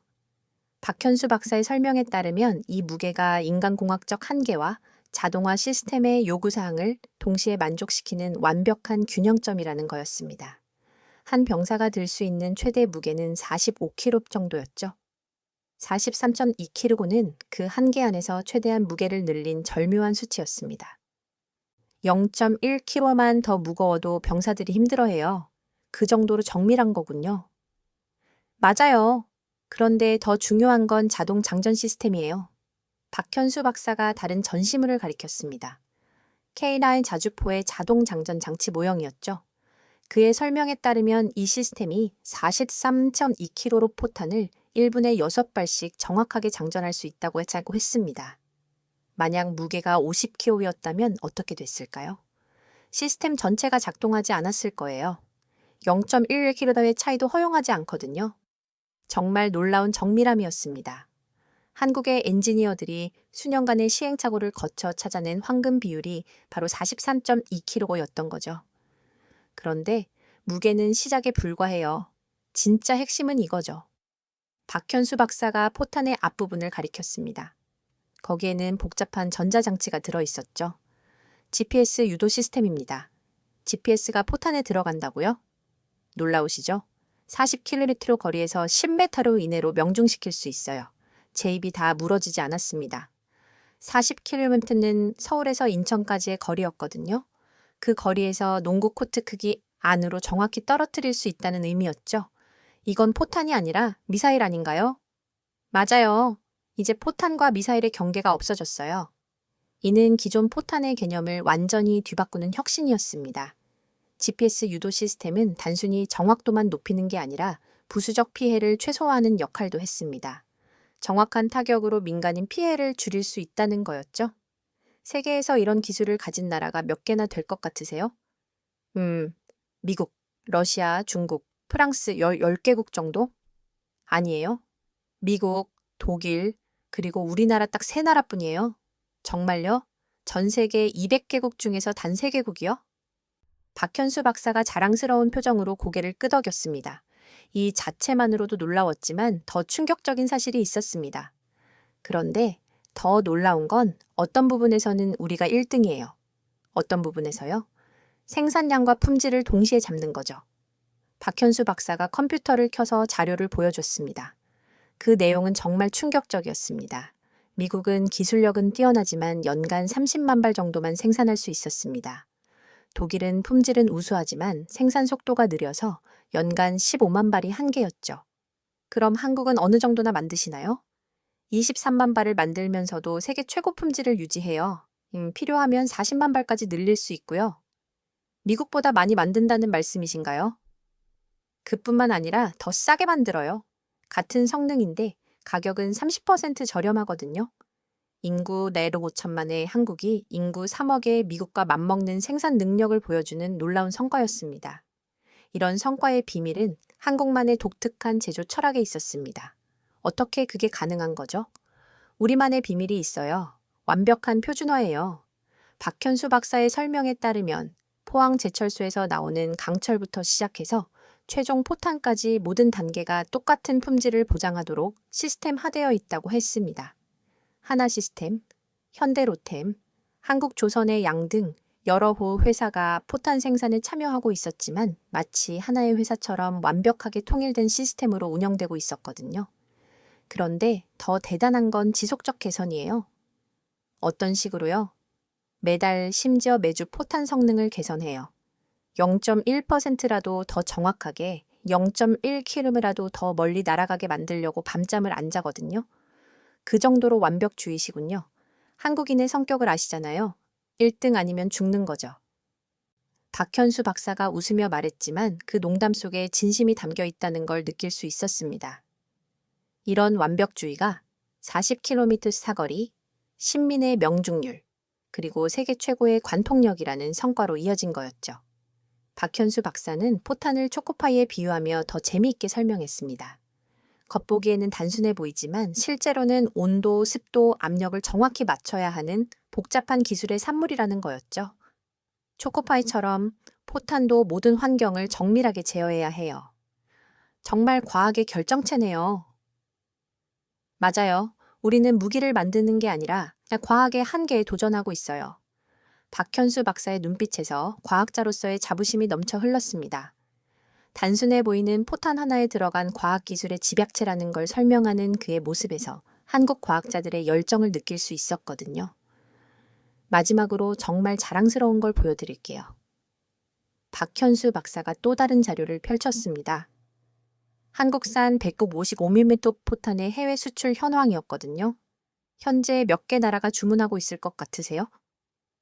박현수 박사의 설명에 따르면 이 무게가 인간공학적 한계와 자동화 시스템의 요구사항을 동시에 만족시키는 완벽한 균형점이라는 거였습니다. 한 병사가 들 수 있는 최대 무게는 45kg 정도였죠. 43.2kg는 그 한계 안에서 최대한 무게를 늘린 절묘한 수치였습니다. 0.1kg만 더 무거워도 병사들이 힘들어해요. 그 정도로 정밀한 거군요. 맞아요. 그런데 더 중요한 건 자동 장전 시스템이에요. 박현수 박사가 다른 전시물을 가리켰습니다. K9 자주포의 자동 장전 장치 모형이었죠. 그의 설명에 따르면 이 시스템이 43.2kg로 포탄을 1분에 6발씩 정확하게 장전할 수 있다고 했습니다. 만약 무게가 50kg였다면 어떻게 됐을까요? 시스템 전체가 작동하지 않았을 거예요. 0.11kg의 차이도 허용하지 않거든요. 정말 놀라운 정밀함이었습니다. 한국의 엔지니어들이 수년간의 시행착오를 거쳐 찾아낸 황금 비율이 바로 43.2kg였던 거죠. 그런데 무게는 시작에 불과해요. 진짜 핵심은 이거죠. 박현수 박사가 포탄의 앞부분을 가리켰습니다. 거기에는 복잡한 전자장치가 들어있었죠. GPS 유도 시스템입니다. GPS가 포탄에 들어간다고요? 놀라우시죠? 40km 거리에서 10m로 이내로 명중시킬 수 있어요. 제 입이 다 물어지지 않았습니다. 40km는 서울에서 인천까지의 거리였거든요. 그 거리에서 농구 코트 크기 안으로 정확히 떨어뜨릴 수 있다는 의미였죠. 이건 포탄이 아니라 미사일 아닌가요? 맞아요. 이제 포탄과 미사일의 경계가 없어졌어요. 이는 기존 포탄의 개념을 완전히 뒤바꾸는 혁신이었습니다. GPS 유도 시스템은 단순히 정확도만 높이는 게 아니라 부수적 피해를 최소화하는 역할도 했습니다. 정확한 타격으로 민간인 피해를 줄일 수 있다는 거였죠. 세계에서 이런 기술을 가진 나라가 몇 개나 될 것 같으세요? 미국, 러시아, 중국, 프랑스 10개국 정도? 아니에요. 미국, 독일, 그리고 우리나라 딱 3나라뿐이에요. 정말요? 전 세계 200개국 중에서 단 3개국이요? 박현수 박사가 자랑스러운 표정으로 고개를 끄덕였습니다. 이 자체만으로도 놀라웠지만 더 충격적인 사실이 있었습니다. 그런데 더 놀라운 건 어떤 부분에서는 우리가 1등이에요. 어떤 부분에서요? 생산량과 품질을 동시에 잡는 거죠. 박현수 박사가 컴퓨터를 켜서 자료를 보여줬습니다. 그 내용은 정말 충격적이었습니다. 미국은 기술력은 뛰어나지만 연간 30만 발 정도만 생산할 수 있었습니다. 독일은 품질은 우수하지만 생산 속도가 느려서 연간 15만 발이 한계였죠. 그럼 한국은 어느 정도나 만드시나요? 23만 발을 만들면서도 세계 최고 품질을 유지해요. 필요하면 40만 발까지 늘릴 수 있고요. 미국보다 많이 만든다는 말씀이신가요? 그뿐만 아니라 더 싸게 만들어요. 같은 성능인데 가격은 30% 저렴하거든요. 인구 내로 5천만의 한국이 인구 3억의 미국과 맞먹는 생산 능력을 보여주는 놀라운 성과였습니다. 이런 성과의 비밀은 한국만의 독특한 제조 철학에 있었습니다. 어떻게 그게 가능한 거죠? 우리만의 비밀이 있어요. 완벽한 표준화예요. 박현수 박사의 설명에 따르면 포항 제철소에서 나오는 강철부터 시작해서 최종 포탄까지 모든 단계가 똑같은 품질을 보장하도록 시스템화되어 있다고 했습니다. 하나시스템, 현대로템, 한국조선의 양 등 여러 호 회사가 포탄 생산에 참여하고 있었지만 마치 하나의 회사처럼 완벽하게 통일된 시스템으로 운영되고 있었거든요. 그런데 더 대단한 건 지속적 개선이에요. 어떤 식으로요? 매달 심지어 매주 포탄 성능을 개선해요. 0.1%라도 더 정확하게 0.1km라도 더 멀리 날아가게 만들려고 밤잠을 안 자거든요. 그 정도로 완벽주의시군요. 한국인의 성격을 아시잖아요. 1등 아니면 죽는 거죠. 박현수 박사가 웃으며 말했지만 그 농담 속에 진심이 담겨 있다는 걸 느낄 수 있었습니다. 이런 완벽주의가 40km 사거리, 신민의 명중률, 그리고 세계 최고의 관통력이라는 성과로 이어진 거였죠. 박현수 박사는 포탄을 초코파이에 비유하며 더 재미있게 설명했습니다. 겉보기에는 단순해 보이지만 실제로는 온도, 습도, 압력을 정확히 맞춰야 하는 복잡한 기술의 산물이라는 거였죠. 초코파이처럼 포탄도 모든 환경을 정밀하게 제어해야 해요. 정말 과학의 결정체네요. 맞아요. 우리는 무기를 만드는 게 아니라 과학의 한계에 도전하고 있어요. 박현수 박사의 눈빛에서 과학자로서의 자부심이 넘쳐 흘렀습니다. 단순해 보이는 포탄 하나에 들어간 과학기술의 집약체라는 걸 설명하는 그의 모습에서 한국 과학자들의 열정을 느낄 수 있었거든요. 마지막으로 정말 자랑스러운 걸 보여드릴게요. 박현수 박사가 또 다른 자료를 펼쳤습니다. 한국산 배꼽 55mm 포탄의 해외 수출 현황이었거든요. 현재 몇 개 나라가 주문하고 있을 것 같으세요?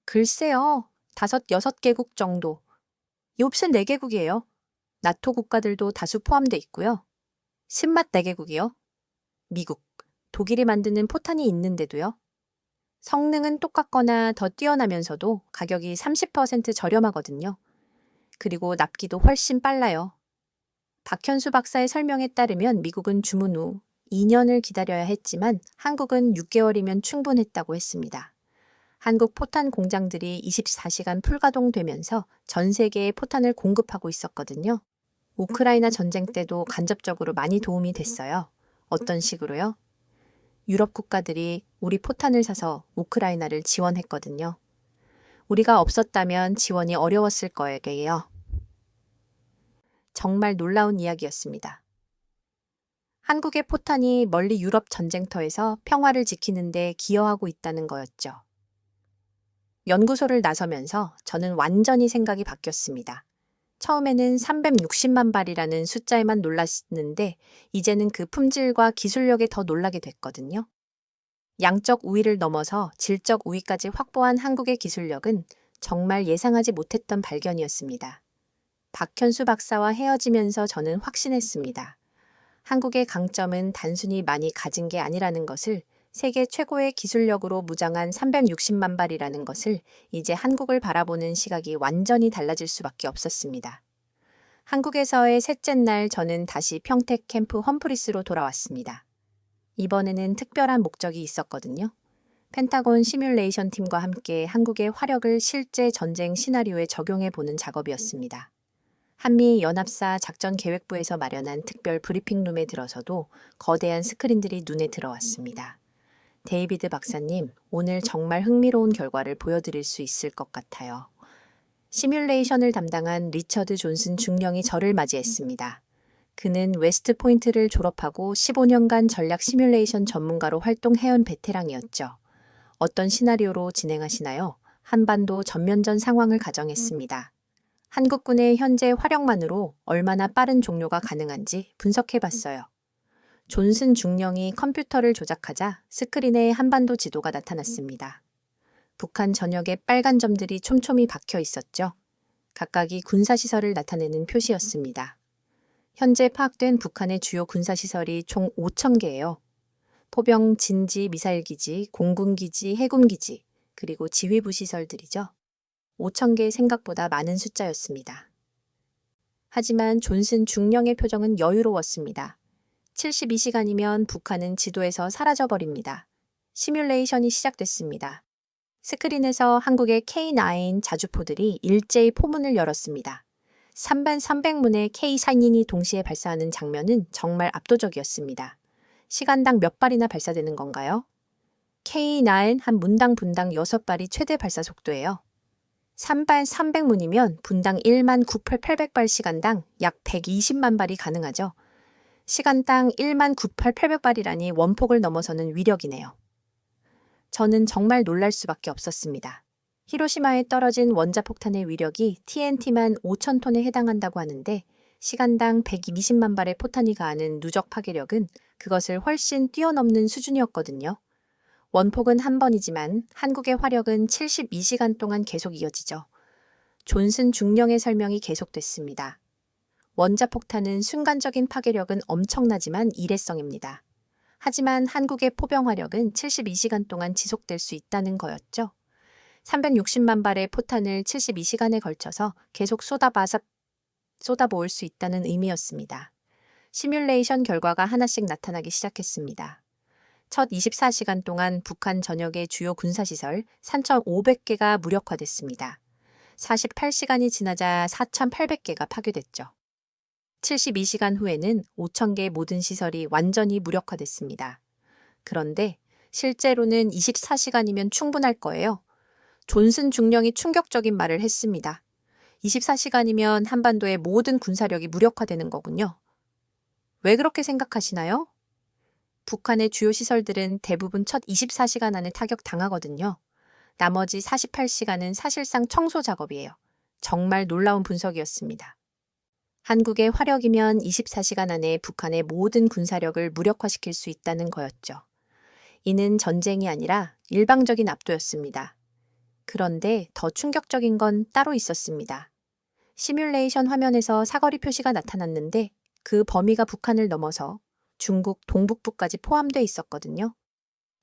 글쎄요. 5, 6개국 정도. 이 옵션 4개국이에요. 나토 국가들도 다수 포함돼 있고요. 신맛 4개국이요. 미국, 독일이 만드는 포탄이 있는데도요. 성능은 똑같거나 더 뛰어나면서도 가격이 30% 저렴하거든요. 그리고 납기도 훨씬 빨라요. 박현수 박사의 설명에 따르면 미국은 주문 후 2년을 기다려야 했지만 한국은 6개월이면 충분했다고 했습니다. 한국 포탄 공장들이 24시간 풀가동되면서 전 세계에 포탄을 공급하고 있었거든요. 우크라이나 전쟁 때도 간접적으로 많이 도움이 됐어요. 어떤 식으로요? 유럽 국가들이 우리 포탄을 사서 우크라이나를 지원했거든요. 우리가 없었다면 지원이 어려웠을 거예요. 정말 놀라운 이야기였습니다. 한국의 포탄이 멀리 유럽 전쟁터에서 평화를 지키는 데 기여하고 있다는 거였죠. 연구소를 나서면서 저는 완전히 생각이 바뀌었습니다. 처음에는 360만 발이라는 숫자에만 놀랐는데 이제는 그 품질과 기술력에 더 놀라게 됐거든요. 양적 우위를 넘어서 질적 우위까지 확보한 한국의 기술력은 정말 예상하지 못했던 발견이었습니다. 박현수 박사와 헤어지면서 저는 확신했습니다. 한국의 강점은 단순히 많이 가진 게 아니라는 것을, 세계 최고의 기술력으로 무장한 360만 발이라는 것을, 이제 한국을 바라보는 시각이 완전히 달라질 수밖에 없었습니다. 한국에서의 셋째 날 저는 다시 평택 캠프 험프리스로 돌아왔습니다. 이번에는 특별한 목적이 있었거든요. 펜타곤 시뮬레이션 팀과 함께 한국의 화력을 실제 전쟁 시나리오에 적용해 보는 작업이었습니다. 한미 연합사 작전계획부에서 마련한 특별 브리핑룸에 들어서도 거대한 스크린들이 눈에 들어왔습니다. 데이비드 박사님, 오늘 정말 흥미로운 결과를 보여드릴 수 있을 것 같아요. 시뮬레이션을 담당한 리처드 존슨 중령이 저를 맞이했습니다. 그는 웨스트 포인트를 졸업하고 15년간 전략 시뮬레이션 전문가로 활동해온 베테랑이었죠. 어떤 시나리오로 진행하시나요? 한반도 전면전 상황을 가정했습니다. 한국군의 현재 화력만으로 얼마나 빠른 종료가 가능한지 분석해봤어요. 존슨 중령이 컴퓨터를 조작하자 스크린에 한반도 지도가 나타났습니다. 북한 전역에 빨간 점들이 촘촘히 박혀 있었죠. 각각이 군사시설을 나타내는 표시였습니다. 현재 파악된 북한의 주요 군사시설이 총 5,000개예요. 포병, 진지, 미사일기지, 공군기지, 해군기지, 그리고 지휘부 시설들이죠. 5,000개 생각보다 많은 숫자였습니다. 하지만 존슨 중령의 표정은 여유로웠습니다. 72시간이면 북한은 지도에서 사라져버립니다. 시뮬레이션이 시작됐습니다. 스크린에서 한국의 K9 자주포들이 일제히 포문을 열었습니다. 3,300문의 K4닌이 동시에 발사하는 장면은 정말 압도적이었습니다. 시간당 몇 발이나 발사되는 건가요? K9 한 문당 분당 6발이 최대 발사 속도예요. 3,300문이면 분당 19,800발 시간당 약 120만 발이 가능하죠. 시간당 19,800발이라니 원폭을 넘어서는 위력이네요. 저는 정말 놀랄 수밖에 없었습니다. 히로시마에 떨어진 원자폭탄의 위력이 TNT만 5,000톤에 해당한다고 하는데 시간당 120만 발의 포탄이 가하는 누적 파괴력은 그것을 훨씬 뛰어넘는 수준이었거든요. 원폭은 한 번이지만 한국의 화력은 72시간 동안 계속 이어지죠. 존슨 중령의 설명이 계속됐습니다. 원자폭탄은 순간적인 파괴력은 엄청나지만 일회성입니다. 하지만 한국의 포병 화력은 72시간 동안 지속될 수 있다는 거였죠. 360만 발의 포탄을 72시간에 걸쳐서 계속 쏟아부을 수 있다는 의미였습니다. 시뮬레이션 결과가 하나씩 나타나기 시작했습니다. 첫 24시간 동안 북한 전역의 주요 군사시설 3,500개가 무력화됐습니다. 48시간이 지나자 4,800개가 파괴됐죠. 72시간 후에는 5,000개의 모든 시설이 완전히 무력화됐습니다. 그런데 실제로는 24시간이면 충분할 거예요. 존슨 중령이 충격적인 말을 했습니다. 24시간이면 한반도의 모든 군사력이 무력화되는 거군요. 왜 그렇게 생각하시나요? 북한의 주요 시설들은 대부분 첫 24시간 안에 타격당하거든요. 나머지 48시간은 사실상 청소 작업이에요. 정말 놀라운 분석이었습니다. 한국의 화력이면 24시간 안에 북한의 모든 군사력을 무력화시킬 수 있다는 거였죠. 이는 전쟁이 아니라 일방적인 압도였습니다. 그런데 더 충격적인 건 따로 있었습니다. 시뮬레이션 화면에서 사거리 표시가 나타났는데 그 범위가 북한을 넘어서 중국 동북부까지 포함되어 있었거든요.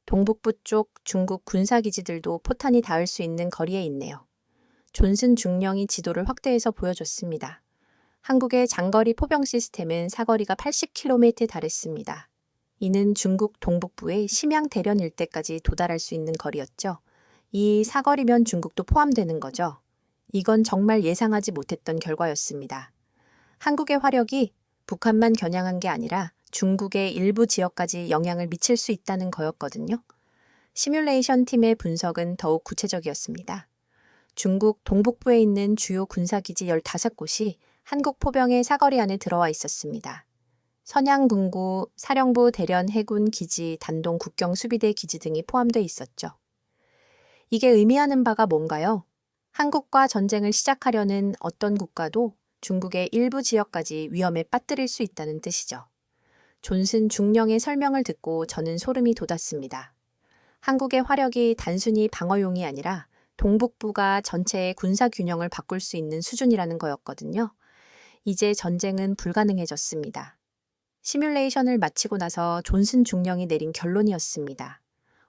동북부 쪽 중국 군사기지들도 포탄이 닿을 수 있는 거리에 있네요. 존슨 중령이 지도를 확대해서 보여줬습니다. 한국의 장거리 포병 시스템은 사거리가 80km에 달했습니다. 이는 중국 동북부의 심양 대련 일대까지 도달할 수 있는 거리였죠. 이 사거리면 중국도 포함되는 거죠. 이건 정말 예상하지 못했던 결과였습니다. 한국의 화력이 북한만 겨냥한 게 아니라 중국의 일부 지역까지 영향을 미칠 수 있다는 거였거든요. 시뮬레이션 팀의 분석은 더욱 구체적이었습니다. 중국 동북부에 있는 주요 군사기지 15곳이 한국 포병의 사거리 안에 들어와 있었습니다. 선양군구, 사령부 대련 해군 기지, 단동 국경수비대 기지 등이 포함되어 있었죠. 이게 의미하는 바가 뭔가요? 한국과 전쟁을 시작하려는 어떤 국가도 중국의 일부 지역까지 위험에 빠뜨릴 수 있다는 뜻이죠. 존슨 중령의 설명을 듣고 저는 소름이 돋았습니다. 한국의 화력이 단순히 방어용이 아니라 동북부가 전체의 군사 균형을 바꿀 수 있는 수준이라는 거였거든요. 이제 전쟁은 불가능해졌습니다. 시뮬레이션을 마치고 나서 존슨 중령이 내린 결론이었습니다.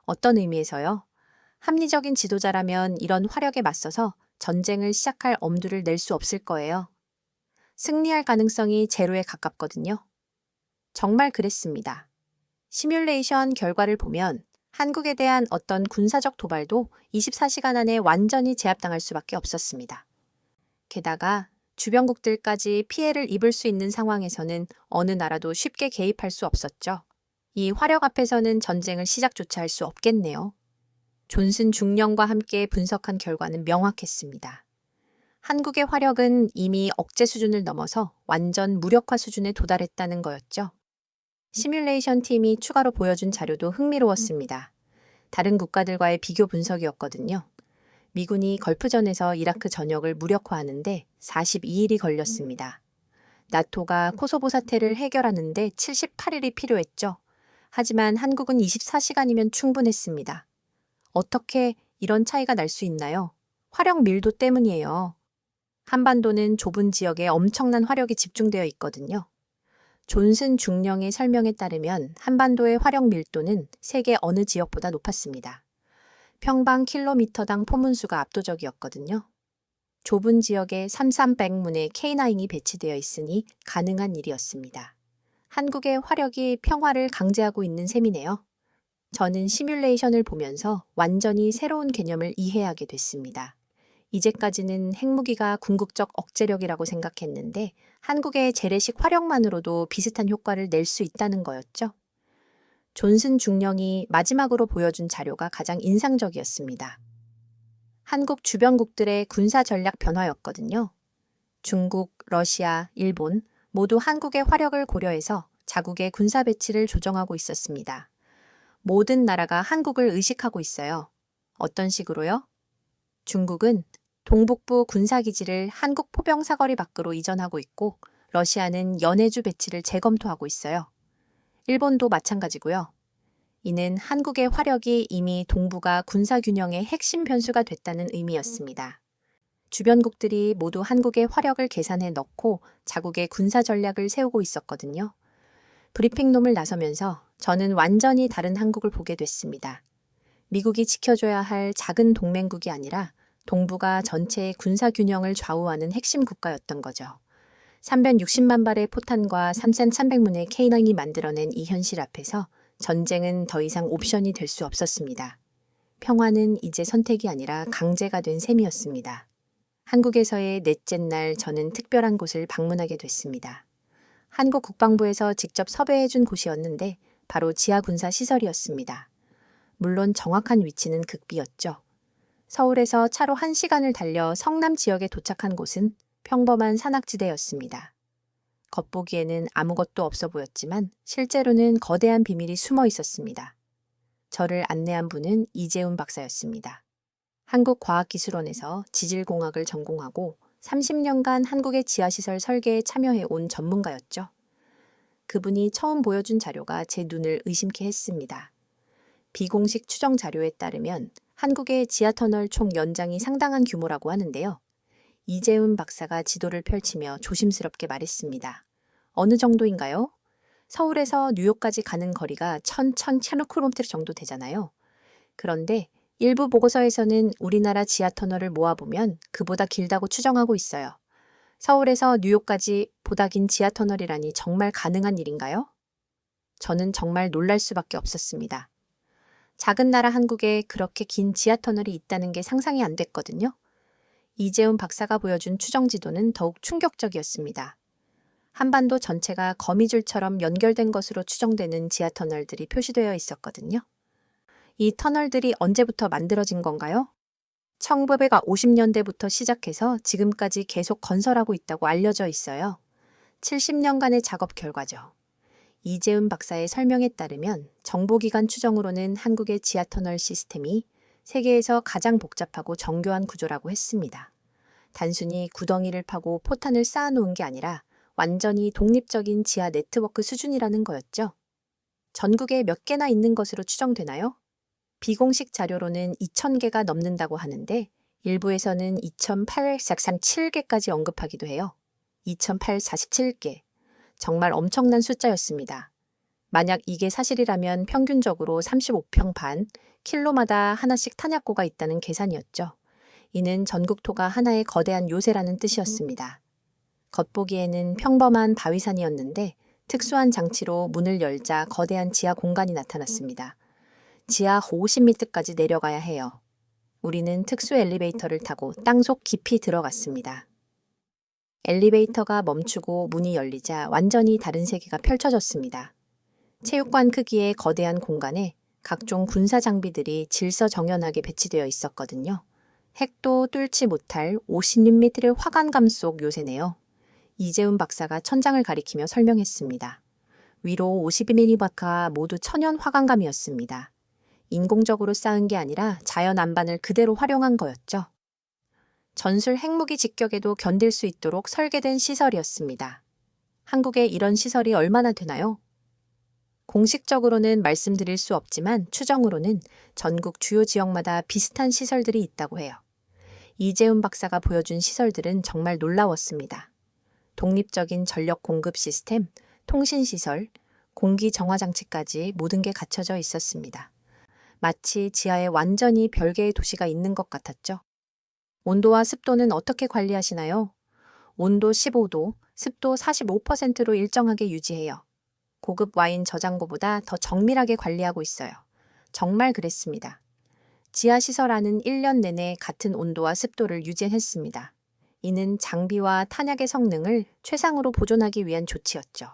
어떤 의미에서요? 합리적인 지도자라면 이런 화력에 맞서서 전쟁을 시작할 엄두를 낼 수 없을 거예요. 승리할 가능성이 제로에 가깝거든요. 정말 그랬습니다. 시뮬레이션 결과를 보면 한국에 대한 어떤 군사적 도발도 24시간 안에 완전히 제압당할 수밖에 없었습니다. 게다가 주변국들까지 피해를 입을 수 있는 상황에서는 어느 나라도 쉽게 개입할 수 없었죠. 이 화력 앞에서는 전쟁을 시작조차 할 수 없겠네요. 존슨 중령과 함께 분석한 결과는 명확했습니다. 한국의 화력은 이미 억제 수준을 넘어서 완전 무력화 수준에 도달했다는 거였죠. 시뮬레이션 팀이 추가로 보여준 자료도 흥미로웠습니다. 다른 국가들과의 비교 분석이었거든요. 미군이 걸프전에서 이라크 전역을 무력화하는데 42일이 걸렸습니다. 나토가 코소보 사태를 해결하는데 78일이 필요했죠. 하지만 한국은 24시간이면 충분했습니다. 어떻게 이런 차이가 날 수 있나요? 화력 밀도 때문이에요. 한반도는 좁은 지역에 엄청난 화력이 집중되어 있거든요. 존슨 중령의 설명에 따르면 한반도의 화력 밀도는 세계 어느 지역보다 높았습니다. 평방 킬로미터당 포문수가 압도적이었거든요. 좁은 지역에 3300문의 K9이 배치되어 있으니 가능한 일이었습니다. 한국의 화력이 평화를 강제하고 있는 셈이네요. 저는 시뮬레이션을 보면서 완전히 새로운 개념을 이해하게 됐습니다. 이제까지는 핵무기가 궁극적 억제력이라고 생각했는데 한국의 재래식 화력만으로도 비슷한 효과를 낼 수 있다는 거였죠. 존슨 중령이 마지막으로 보여준 자료가 가장 인상적이었습니다. 한국 주변국들의 군사 전략 변화였거든요. 중국, 러시아, 일본 모두 한국의 화력을 고려해서 자국의 군사 배치를 조정하고 있었습니다. 모든 나라가 한국을 의식하고 있어요. 어떤 식으로요? 중국은 동북부 군사기지를 한국 포병 사거리 밖으로 이전하고 있고 러시아는 연해주 배치를 재검토하고 있어요. 일본도 마찬가지고요. 이는 한국의 화력이 이미 동북아 군사균형의 핵심 변수가 됐다는 의미였습니다. 주변국들이 모두 한국의 화력을 계산해 넣고 자국의 군사 전략을 세우고 있었거든요. 브리핑룸을 나서면서 저는 완전히 다른 한국을 보게 됐습니다. 미국이 지켜줘야 할 작은 동맹국이 아니라 동북아 전체의 군사균형을 좌우하는 핵심 국가였던 거죠. 360만 발의 포탄과 3300문의 K9이 만들어낸 이 현실 앞에서 전쟁은 더 이상 옵션이 될 수 없었습니다. 평화는 이제 선택이 아니라 강제가 된 셈이었습니다. 한국에서의 넷째 날 저는 특별한 곳을 방문하게 됐습니다. 한국 국방부에서 직접 섭외해준 곳이었는데 바로 지하군사시설이었습니다. 물론 정확한 위치는 극비였죠. 서울에서 차로 1시간을 달려 성남 지역에 도착한 곳은 평범한 산악지대였습니다. 겉보기에는 아무것도 없어 보였지만 실제로는 거대한 비밀이 숨어 있었습니다. 저를 안내한 분은 이재훈 박사였습니다. 한국과학기술원에서 지질공학을 전공하고 30년간 한국의 지하시설 설계에 참여해 온 전문가였죠. 그분이 처음 보여준 자료가 제 눈을 의심케 했습니다. 비공식 추정 자료에 따르면 한국의 지하터널 총 연장이 상당한 규모라고 하는데요. 이재훈 박사가 지도를 펼치며 조심스럽게 말했습니다. 어느 정도인가요? 서울에서 뉴욕까지 가는 거리가 1000km 정도 되잖아요. 그런데 일부 보고서에서는 우리나라 지하터널을 모아보면 그보다 길다고 추정하고 있어요. 서울에서 뉴욕까지 보다 긴 지하터널이라니 정말 가능한 일인가요? 저는 정말 놀랄 수밖에 없었습니다. 작은 나라 한국에 그렇게 긴 지하터널이 있다는 게 상상이 안 됐거든요. 이재훈 박사가 보여준 추정 지도는 더욱 충격적이었습니다. 한반도 전체가 거미줄처럼 연결된 것으로 추정되는 지하터널들이 표시되어 있었거든요. 이 터널들이 언제부터 만들어진 건가요? 1950년대부터 시작해서 지금까지 계속 건설하고 있다고 알려져 있어요. 70년간의 작업 결과죠. 이재훈 박사의 설명에 따르면 정보기관 추정으로는 한국의 지하터널 시스템이 세계에서 가장 복잡하고 정교한 구조라고 했습니다. 단순히 구덩이를 파고 포탄을 쌓아놓은 게 아니라 완전히 독립적인 지하 네트워크 수준이라는 거였죠. 전국에 몇 개나 있는 것으로 추정되나요? 비공식 자료로는 2000개가 넘는다고 하는데 일부에서는 2847개까지 언급하기도 해요. 2847개. 정말 엄청난 숫자였습니다. 만약 이게 사실이라면 평균적으로 35평 반, 킬로마다 하나씩 탄약고가 있다는 계산이었죠. 이는 전국토가 하나의 거대한 요새라는 뜻이었습니다. 겉보기에는 평범한 바위산이었는데 특수한 장치로 문을 열자 거대한 지하 공간이 나타났습니다. 지하 50m까지 내려가야 해요. 우리는 특수 엘리베이터를 타고 땅속 깊이 들어갔습니다. 엘리베이터가 멈추고 문이 열리자 완전히 다른 세계가 펼쳐졌습니다. 체육관 크기의 거대한 공간에 각종 군사 장비들이 질서정연하게 배치되어 있었거든요. 핵도 뚫지 못할 56m의 화관감 속 요새네요. 이재훈 박사가 천장을 가리키며 설명했습니다. 위로 52mm가 모두 천연 화관감이었습니다. 인공적으로 쌓은 게 아니라 자연 안반을 그대로 활용한 거였죠. 전술 핵무기 직격에도 견딜 수 있도록 설계된 시설이었습니다. 한국에 이런 시설이 얼마나 되나요? 공식적으로는 말씀드릴 수 없지만 추정으로는 전국 주요 지역마다 비슷한 시설들이 있다고 해요. 이재훈 박사가 보여준 시설들은 정말 놀라웠습니다. 독립적인 전력 공급 시스템, 통신시설, 공기 정화 장치까지 모든 게 갖춰져 있었습니다. 마치 지하에 완전히 별개의 도시가 있는 것 같았죠. 온도와 습도는 어떻게 관리하시나요? 온도 15도, 습도 45%로 일정하게 유지해요. 고급 와인 저장고보다 더 정밀하게 관리하고 있어요. 정말 그랬습니다. 지하시설 안은 1년 내내 같은 온도와 습도를 유지했습니다. 이는 장비와 탄약의 성능을 최상으로 보존하기 위한 조치였죠.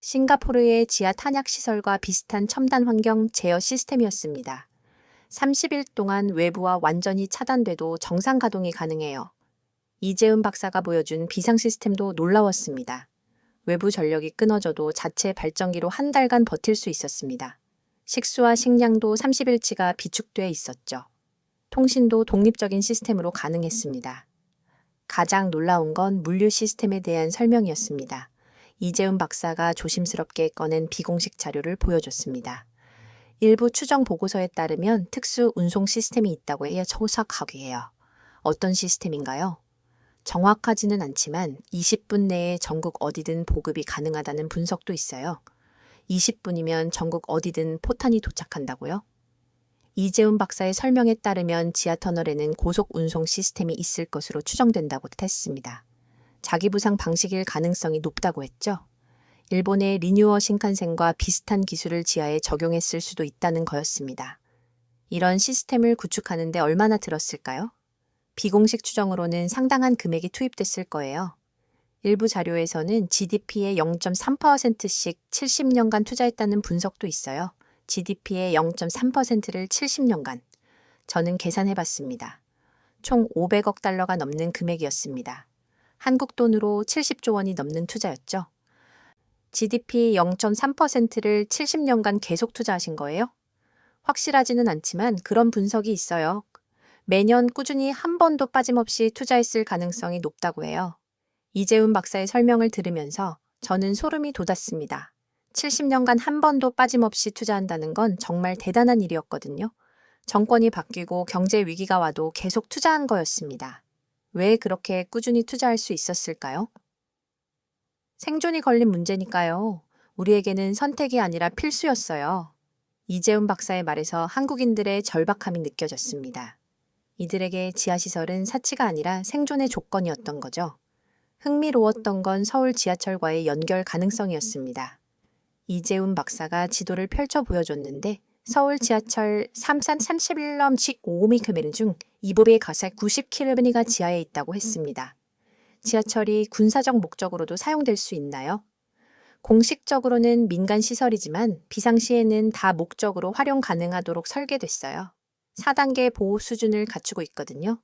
싱가포르의 지하 탄약 시설과 비슷한 첨단 환경 제어 시스템이었습니다. 30일 동안 외부와 완전히 차단돼도 정상 가동이 가능해요. 이재훈 박사가 보여준 비상 시스템도 놀라웠습니다. 외부 전력이 끊어져도 자체 발전기로 한 달간 버틸 수 있었습니다. 식수와 식량도 30일치가 비축돼 있었죠. 통신도 독립적인 시스템으로 가능했습니다. 가장 놀라운 건 물류 시스템에 대한 설명이었습니다. 이재훈 박사가 조심스럽게 꺼낸 비공식 자료를 보여줬습니다. 일부 추정 보고서에 따르면 특수 운송 시스템이 있다고 해야 소석하게 해요. 어떤 시스템인가요? 정확하지는 않지만 20분 내에 전국 어디든 보급이 가능하다는 분석도 있어요. 20분이면 전국 어디든 포탄이 도착한다고요? 이재훈 박사의 설명에 따르면 지하터널에는 고속 운송 시스템이 있을 것으로 추정된다고 했습니다. 자기부상 방식일 가능성이 높다고 했죠. 일본의 리뉴어 신칸센과 비슷한 기술을 지하에 적용했을 수도 있다는 거였습니다. 이런 시스템을 구축하는 데 얼마나 들었을까요? 비공식 추정으로는 상당한 금액이 투입됐을 거예요. 일부 자료에서는 GDP의 0.3%씩 70년간 투자했다는 분석도 있어요. GDP의 0.3%를 70년간. 저는 계산해봤습니다. 총 500억 달러가 넘는 금액이었습니다. 한국 돈으로 70조 원이 넘는 투자였죠. GDP 0.3%를 70년간 계속 투자하신 거예요? 확실하지는 않지만 그런 분석이 있어요. 매년 꾸준히 한 번도 빠짐없이 투자했을 가능성이 높다고 해요. 이재훈 박사의 설명을 들으면서 저는 소름이 돋았습니다. 70년간 한 번도 빠짐없이 투자한다는 건 정말 대단한 일이었거든요. 정권이 바뀌고 경제 위기가 와도 계속 투자한 거였습니다. 왜 그렇게 꾸준히 투자할 수 있었을까요? 생존이 걸린 문제니까요. 우리에게는 선택이 아니라 필수였어요. 이재훈 박사의 말에서 한국인들의 절박함이 느껴졌습니다. 이들에게 지하시설은 사치가 아니라 생존의 조건이었던 거죠. 흥미로웠던 건 서울 지하철과의 연결 가능성이었습니다. 이재훈 박사가 지도를 펼쳐 보여줬는데 서울 지하철 3산 31럼 15km 중 이보비의 가사 90km가 지하에 있다고 했습니다. 지하철이 군사적 목적으로도 사용될 수 있나요? 공식적으로는 민간 시설이지만 비상시에는 다 목적으로 활용 가능하도록 설계됐어요. 4단계 보호 수준을 갖추고 있거든요.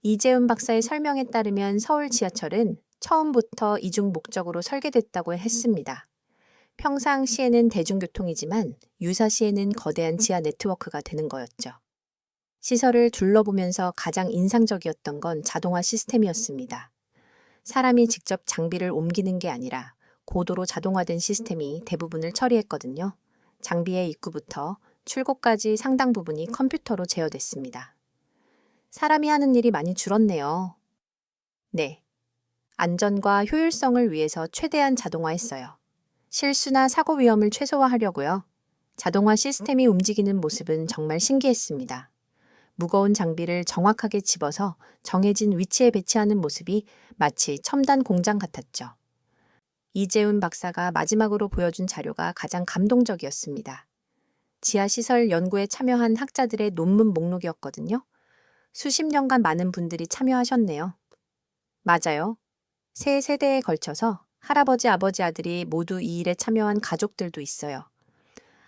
이재훈 박사의 설명에 따르면 서울 지하철은 처음부터 이중 목적으로 설계됐다고 했습니다. 평상시에는 대중교통이지만 유사시에는 거대한 지하 네트워크가 되는 거였죠. 시설을 둘러보면서 가장 인상적이었던 건 자동화 시스템이었습니다. 사람이 직접 장비를 옮기는 게 아니라 고도로 자동화된 시스템이 대부분을 처리했거든요. 장비의 입구부터 출고까지 상당 부분이 컴퓨터로 제어됐습니다. 사람이 하는 일이 많이 줄었네요. 네. 안전과 효율성을 위해서 최대한 자동화했어요. 실수나 사고 위험을 최소화하려고요. 자동화 시스템이 움직이는 모습은 정말 신기했습니다. 무거운 장비를 정확하게 집어서 정해진 위치에 배치하는 모습이 마치 첨단 공장 같았죠. 이재훈 박사가 마지막으로 보여준 자료가 가장 감동적이었습니다. 지하시설 연구에 참여한 학자들의 논문 목록이었거든요. 수십 년간 많은 분들이 참여하셨네요. 맞아요. 세 세대에 걸쳐서 할아버지, 아버지, 아들이 모두 이 일에 참여한 가족들도 있어요.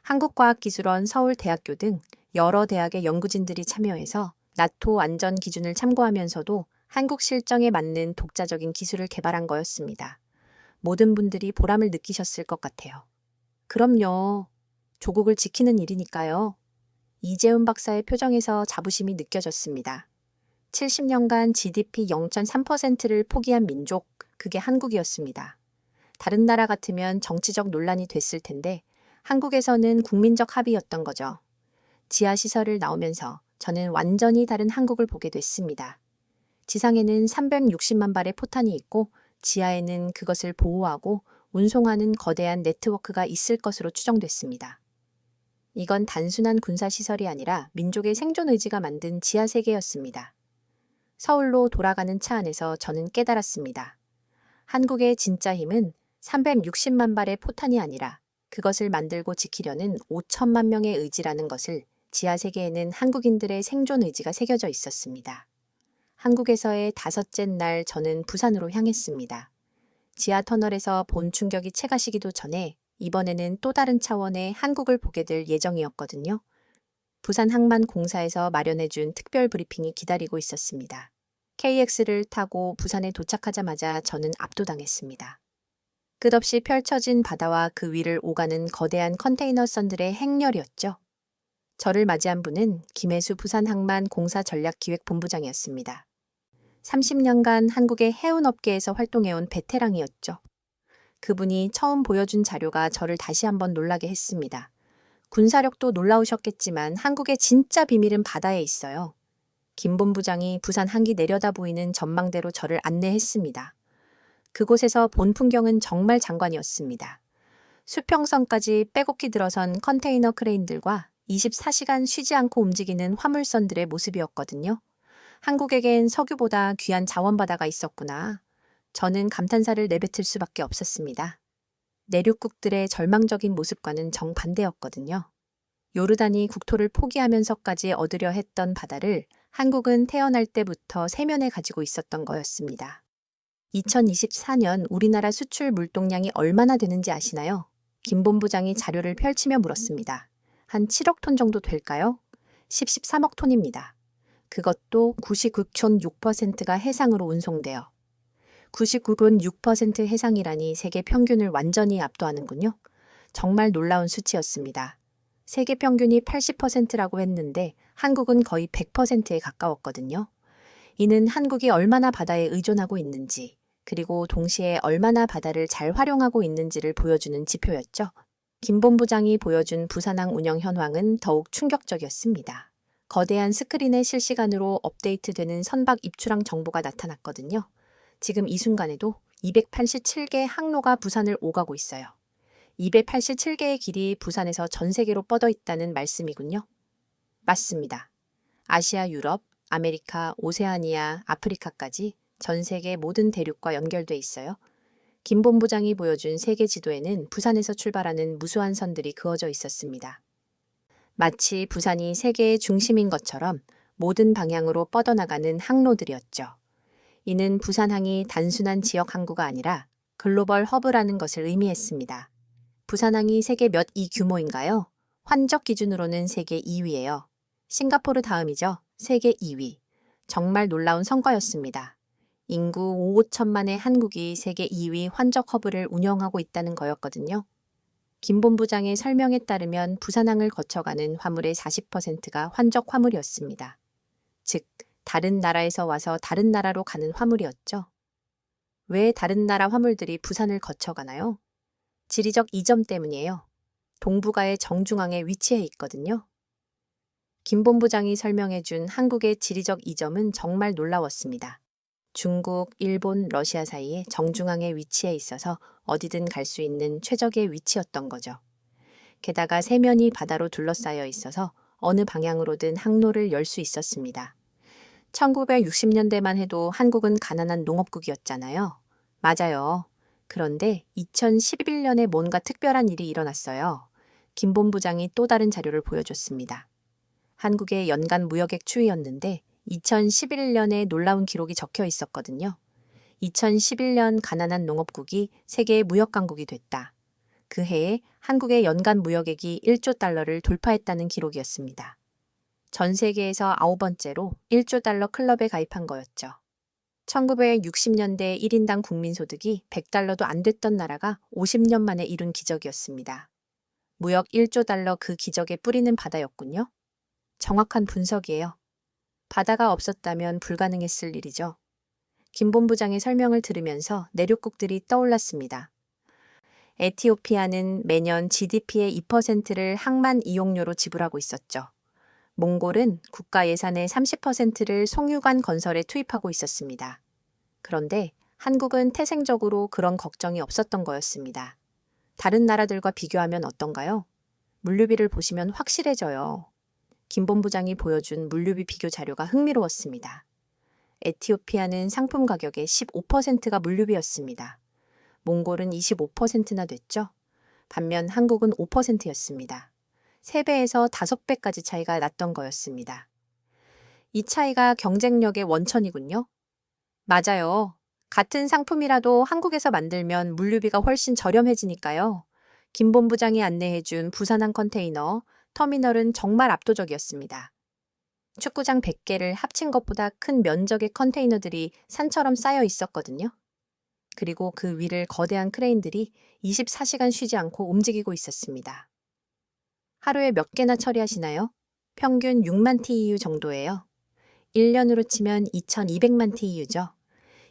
한국과학기술원, 서울대학교 등 여러 대학의 연구진들이 참여해서 나토 안전 기준을 참고하면서도 한국 실정에 맞는 독자적인 기술을 개발한 거였습니다. 모든 분들이 보람을 느끼셨을 것 같아요. 그럼요. 조국을 지키는 일이니까요. 이재훈 박사의 표정에서 자부심이 느껴졌습니다. 70년간 GDP 0.3%를 포기한 민족, 그게 한국이었습니다. 다른 나라 같으면 정치적 논란이 됐을 텐데 한국에서는 국민적 합의였던 거죠. 지하시설을 나오면서 저는 완전히 다른 한국을 보게 됐습니다. 지상에는 360만 발의 포탄이 있고 지하에는 그것을 보호하고 운송하는 거대한 네트워크가 있을 것으로 추정됐습니다. 이건 단순한 군사시설이 아니라 민족의 생존 의지가 만든 지하세계였습니다. 서울로 돌아가는 차 안에서 저는 깨달았습니다. 한국의 진짜 힘은 360만 발의 포탄이 아니라 그것을 만들고 지키려는 5천만 명의 의지라는 것을 지하세계에는 한국인들의 생존 의지가 새겨져 있었습니다. 한국에서의 다섯째 날 저는 부산으로 향했습니다. 지하터널에서 본 충격이 채가시기도 전에 이번에는 또 다른 차원의 한국을 보게 될 예정이었거든요. 부산항만공사에서 마련해준 특별 브리핑이 기다리고 있었습니다. KX를 타고 부산에 도착하자마자 저는 압도당했습니다. 끝없이 펼쳐진 바다와 그 위를 오가는 거대한 컨테이너 선들의 행렬이었죠. 저를 맞이한 분은 김혜수 부산항만공사 전략기획본부장이었습니다. 30년간 한국의 해운업계에서 활동해온 베테랑이었죠. 그분이 처음 보여준 자료가 저를 다시 한번 놀라게 했습니다. 군사력도 놀라우셨겠지만 한국의 진짜 비밀은 바다에 있어요. 김 본부장이 부산 항기 내려다 보이는 전망대로 저를 안내했습니다. 그곳에서 본 풍경은 정말 장관이었습니다. 수평선까지 빼곡히 들어선 컨테이너 크레인들과 24시간 쉬지 않고 움직이는 화물선들의 모습이었거든요. 한국에겐 석유보다 귀한 자원바다가 있었구나. 저는 감탄사를 내뱉을 수밖에 없었습니다. 내륙국들의 절망적인 모습과는 정반대였거든요. 요르단이 국토를 포기하면서까지 얻으려 했던 바다를 한국은 태어날 때부터 세면에 가지고 있었던 거였습니다. 2024년 우리나라 수출 물동량이 얼마나 되는지 아시나요? 김 본부장이 자료를 펼치며 물었습니다. 한 7억 톤 정도 될까요? 13억 톤입니다. 그것도 99.6%가 해상으로 운송되어 99.6% 해상이라니 세계 평균을 완전히 압도하는군요. 정말 놀라운 수치였습니다. 세계 평균이 80%라고 했는데 한국은 거의 100%에 가까웠거든요. 이는 한국이 얼마나 바다에 의존하고 있는지, 그리고 동시에 얼마나 바다를 잘 활용하고 있는지를 보여주는 지표였죠. 김 본부장이 보여준 부산항 운영 현황은 더욱 충격적이었습니다. 거대한 스크린에 실시간으로 업데이트되는 선박 입출항 정보가 나타났거든요. 지금 이 순간에도 287개 항로가 부산을 오가고 있어요. 287개의 길이 부산에서 전 세계로 뻗어 있다는 말씀이군요. 맞습니다. 아시아, 유럽, 아메리카, 오세아니아, 아프리카까지 전 세계 모든 대륙과 연결돼 있어요. 김 본부장이 보여준 세계 지도에는 부산에서 출발하는 무수한 선들이 그어져 있었습니다. 마치 부산이 세계의 중심인 것처럼 모든 방향으로 뻗어나가는 항로들이었죠. 이는 부산항이 단순한 지역 항구가 아니라 글로벌 허브라는 것을 의미했습니다. 부산항이 세계 몇 위 규모인가요? 환적 기준으로는 세계 2위예요. 싱가포르 다음이죠. 세계 2위. 정말 놀라운 성과였습니다. 인구 5천만의 한국이 세계 2위 환적 허브를 운영하고 있다는 거였거든요. 김 본부장의 설명에 따르면 부산항을 거쳐가는 화물의 40%가 환적 화물이었습니다. 즉, 다른 나라에서 와서 다른 나라로 가는 화물이었죠. 왜 다른 나라 화물들이 부산을 거쳐가나요? 지리적 이점 때문이에요. 동북아의 정중앙에 위치해 있거든요. 김 본부장이 설명해준 한국의 지리적 이점은 정말 놀라웠습니다. 중국, 일본, 러시아 사이에 정중앙에 위치해 있어서 어디든 갈 수 있는 최적의 위치였던 거죠. 게다가 세면이 바다로 둘러싸여 있어서 어느 방향으로든 항로를 열 수 있었습니다. 1960년대만 해도 한국은 가난한 농업국이었잖아요. 맞아요. 그런데 2011년에 뭔가 특별한 일이 일어났어요. 김 본부장이 또 다른 자료를 보여줬습니다. 한국의 연간 무역액 추이였는데 2011년에 놀라운 기록이 적혀 있었거든요. 2011년 가난한 농업국이 세계 무역 강국이 됐다. 그 해에 한국의 연간 무역액이 1조 달러를 돌파했다는 기록이었습니다. 전 세계에서 9번째로 1조 달러 클럽에 가입한 거였죠. 1960년대 1인당 국민소득이 100달러도 안 됐던 나라가 50년 만에 이룬 기적이었습니다. 무역 1조 달러 그 기적의 뿌리는 바다였군요. 정확한 분석이에요. 바다가 없었다면 불가능했을 일이죠. 김 본부장의 설명을 들으면서 내륙국들이 떠올랐습니다. 에티오피아는 매년 GDP의 2%를 항만 이용료로 지불하고 있었죠. 몽골은 국가 예산의 30%를 송유관 건설에 투입하고 있었습니다. 그런데 한국은 태생적으로 그런 걱정이 없었던 거였습니다. 다른 나라들과 비교하면 어떤가요? 물류비를 보시면 확실해져요. 김 본부장이 보여준 물류비 비교 자료가 흥미로웠습니다. 에티오피아는 상품 가격의 15%가 물류비였습니다. 몽골은 25%나 됐죠. 반면 한국은 5%였습니다. 3배에서 5배까지 차이가 났던 거였습니다. 이 차이가 경쟁력의 원천이군요. 맞아요. 같은 상품이라도 한국에서 만들면 물류비가 훨씬 저렴해지니까요. 김 본부장이 안내해준 부산항 컨테이너 터미널은 정말 압도적이었습니다. 축구장 100개를 합친 것보다 큰 면적의 컨테이너들이 산처럼 쌓여 있었거든요. 그리고 그 위를 거대한 크레인들이 24시간 쉬지 않고 움직이고 있었습니다. 하루에 몇 개나 처리하시나요? 평균 6만 TEU 정도예요. 1년으로 치면 2200만 TEU죠.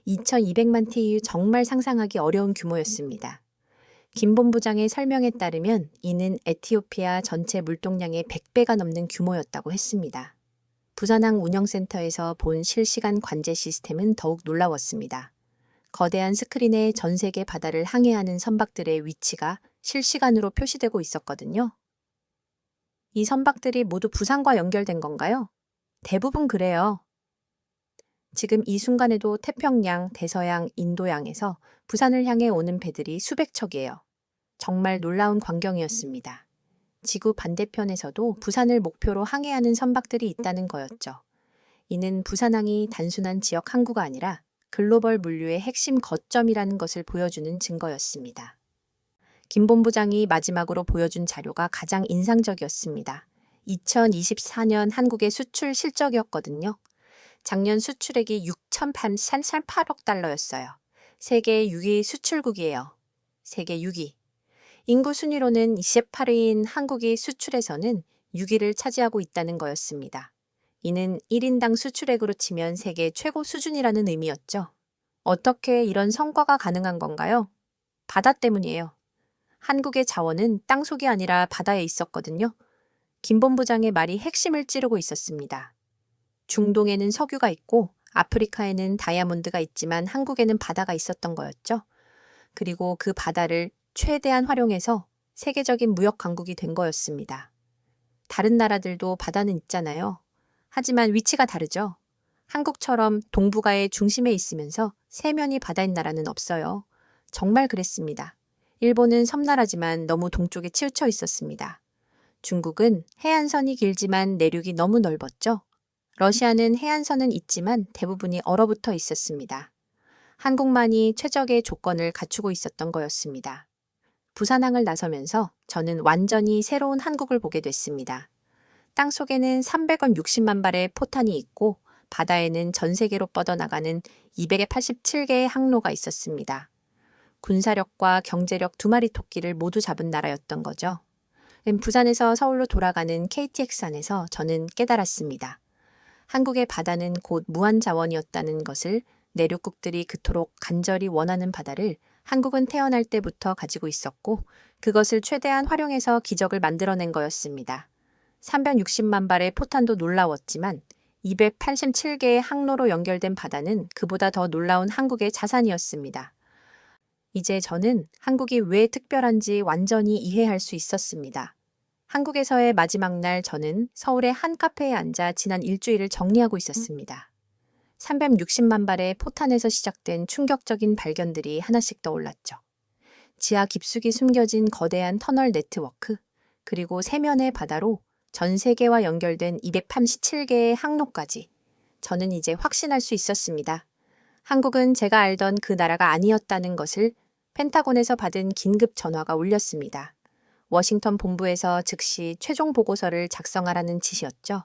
2200만 TEU 정말 상상하기 어려운 규모였습니다. 김 본부장의 설명에 따르면 이는 에티오피아 전체 물동량의 100배가 넘는 규모였다고 했습니다. 부산항 운영센터에서 본 실시간 관제 시스템은 더욱 놀라웠습니다. 거대한 스크린에 전 세계 바다를 항해하는 선박들의 위치가 실시간으로 표시되고 있었거든요. 이 선박들이 모두 부산과 연결된 건가요? 대부분 그래요. 지금 이 순간에도 태평양, 대서양, 인도양에서 부산을 향해 오는 배들이 수백 척이에요. 정말 놀라운 광경이었습니다. 지구 반대편에서도 부산을 목표로 항해하는 선박들이 있다는 거였죠. 이는 부산항이 단순한 지역 항구가 아니라 글로벌 물류의 핵심 거점이라는 것을 보여주는 증거였습니다. 김 본부장이 마지막으로 보여준 자료가 가장 인상적이었습니다. 2024년 한국의 수출 실적이었거든요. 작년 수출액이 6,088억 달러였어요. 세계 6위 수출국이에요. 세계 6위. 인구 순위로는 28위인 한국이 수출에서는 6위를 차지하고 있다는 거였습니다. 이는 1인당 수출액으로 치면 세계 최고 수준이라는 의미였죠. 어떻게 이런 성과가 가능한 건가요? 바다 때문이에요. 한국의 자원은 땅속이 아니라 바다에 있었거든요. 김 본부장의 말이 핵심을 찌르고 있었습니다. 중동에는 석유가 있고 아프리카에는 다이아몬드가 있지만 한국에는 바다가 있었던 거였죠. 그리고 그 바다를 최대한 활용해서 세계적인 무역 강국이 된 거였습니다. 다른 나라들도 바다는 있잖아요. 하지만 위치가 다르죠. 한국처럼 동북아의 중심에 있으면서 세면이 바다인 나라는 없어요. 정말 그랬습니다. 일본은 섬나라지만 너무 동쪽에 치우쳐 있었습니다. 중국은 해안선이 길지만 내륙이 너무 넓었죠. 러시아는 해안선은 있지만 대부분이 얼어붙어 있었습니다. 한국만이 최적의 조건을 갖추고 있었던 거였습니다. 부산항을 나서면서 저는 완전히 새로운 한국을 보게 됐습니다. 땅속에는 360만 발의 포탄이 있고 바다에는 전 세계로 뻗어나가는 287개의 항로가 있었습니다. 군사력과 경제력 두 마리 토끼를 모두 잡은 나라였던 거죠. 부산에서 서울로 돌아가는 KTX 안에서 저는 깨달았습니다. 한국의 바다는 곧 무한 자원이었다는 것을, 내륙국들이 그토록 간절히 원하는 바다를 한국은 태어날 때부터 가지고 있었고 그것을 최대한 활용해서 기적을 만들어낸 거였습니다. 360만 발의 포탄도 놀라웠지만 287개의 항로로 연결된 바다는 그보다 더 놀라운 한국의 자산이었습니다. 이제 저는 한국이 왜 특별한지 완전히 이해할 수 있었습니다. 한국에서의 마지막 날 저는 서울의 한 카페에 앉아 지난 일주일을 정리하고 있었습니다. 360만 발의 포탄에서 시작된 충격적인 발견들이 하나씩 떠올랐죠. 지하 깊숙이 숨겨진 거대한 터널 네트워크, 그리고 세면의 바다로 전 세계와 연결된 287개의 항로까지. 저는 이제 확신할 수 있었습니다. 한국은 제가 알던 그 나라가 아니었다는 것을 펜타곤에서 받은 긴급 전화가 울렸습니다. 워싱턴 본부에서 즉시 최종 보고서를 작성하라는 지시였죠.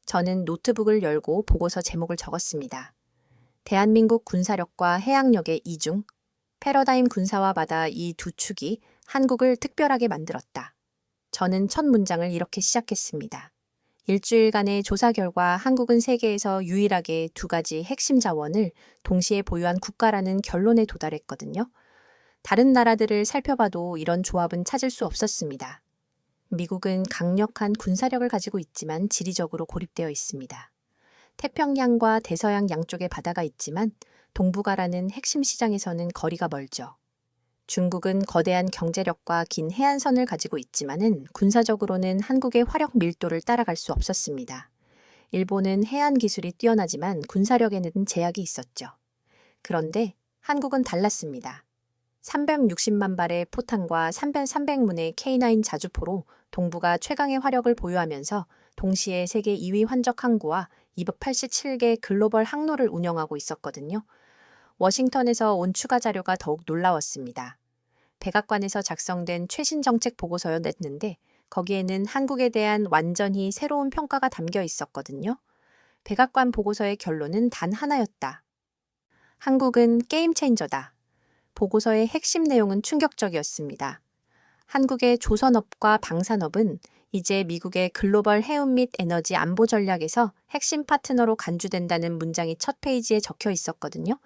저는 노트북을 열고 보고서 제목을 적었습니다. 대한민국 군사력과 해양력의 이중, 패러다임 군사와 바다 이 두 축이 한국을 특별하게 만들었다. 저는 첫 문장을 이렇게 시작했습니다. 일주일간의 조사 결과 한국은 세계에서 유일하게 두 가지 핵심 자원을 동시에 보유한 국가라는 결론에 도달했거든요. 다른 나라들을 살펴봐도 이런 조합은 찾을 수 없었습니다. 미국은 강력한 군사력을 가지고 있지만 지리적으로 고립되어 있습니다. 태평양과 대서양 양쪽에 바다가 있지만 동북아라는 핵심 시장에서는 거리가 멀죠. 중국은 거대한 경제력과 긴 해안선을 가지고 있지만은 군사적으로는 한국의 화력 밀도를 따라갈 수 없었습니다. 일본은 해안 기술이 뛰어나지만 군사력에는 제약이 있었죠. 그런데 한국은 달랐습니다. 360만 발의 포탄과 300문의 K9 자주포로 동북아 최강의 화력을 보유하면서 동시에 세계 2위 환적 항구와 287개 글로벌 항로를 운영하고 있었거든요. 워싱턴에서 온 추가 자료가 더욱 놀라웠습니다. 백악관에서 작성된 최신 정책 보고서였는데 거기에는 한국에 대한 완전히 새로운 평가가 담겨 있었거든요. 백악관 보고서의 결론은 단 하나였다. 한국은 게임 체인저다. 보고서의 핵심 내용은 충격적이었습니다. 한국의 조선업과 방산업은 이제 미국의 글로벌 해운 및 에너지 안보 전략에서 핵심 파트너로 간주된다는 문장이 첫 페이지에 적혀 있었거든요.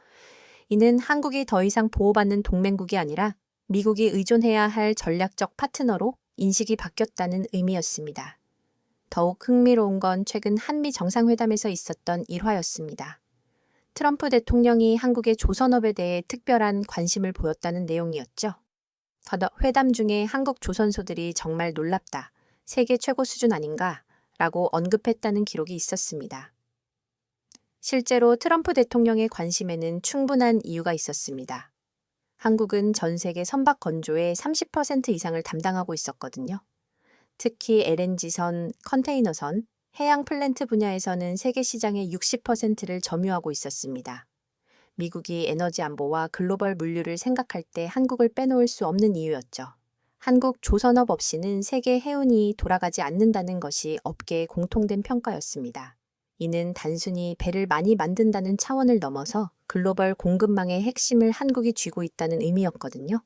이는 한국이 더 이상 보호받는 동맹국이 아니라 미국이 의존해야 할 전략적 파트너로 인식이 바뀌었다는 의미였습니다. 더욱 흥미로운 건 최근 한미 정상회담에서 있었던 일화였습니다. 트럼프 대통령이 한국의 조선업에 대해 특별한 관심을 보였다는 내용이었죠. 회담 중에 한국 조선소들이 정말 놀랍다. 세계 최고 수준 아닌가? 라고 언급했다는 기록이 있었습니다. 실제로 트럼프 대통령의 관심에는 충분한 이유가 있었습니다. 한국은 전 세계 선박 건조의 30% 이상을 담당하고 있었거든요. 특히 LNG선, 컨테이너선, 해양 플랜트 분야에서는 세계 시장의 60%를 점유하고 있었습니다. 미국이 에너지 안보와 글로벌 물류를 생각할 때 한국을 빼놓을 수 없는 이유였죠. 한국 조선업 없이는 세계 해운이 돌아가지 않는다는 것이 업계의 공통된 평가였습니다. 이는 단순히 배를 많이 만든다는 차원을 넘어서 글로벌 공급망의 핵심을 한국이 쥐고 있다는 의미였거든요.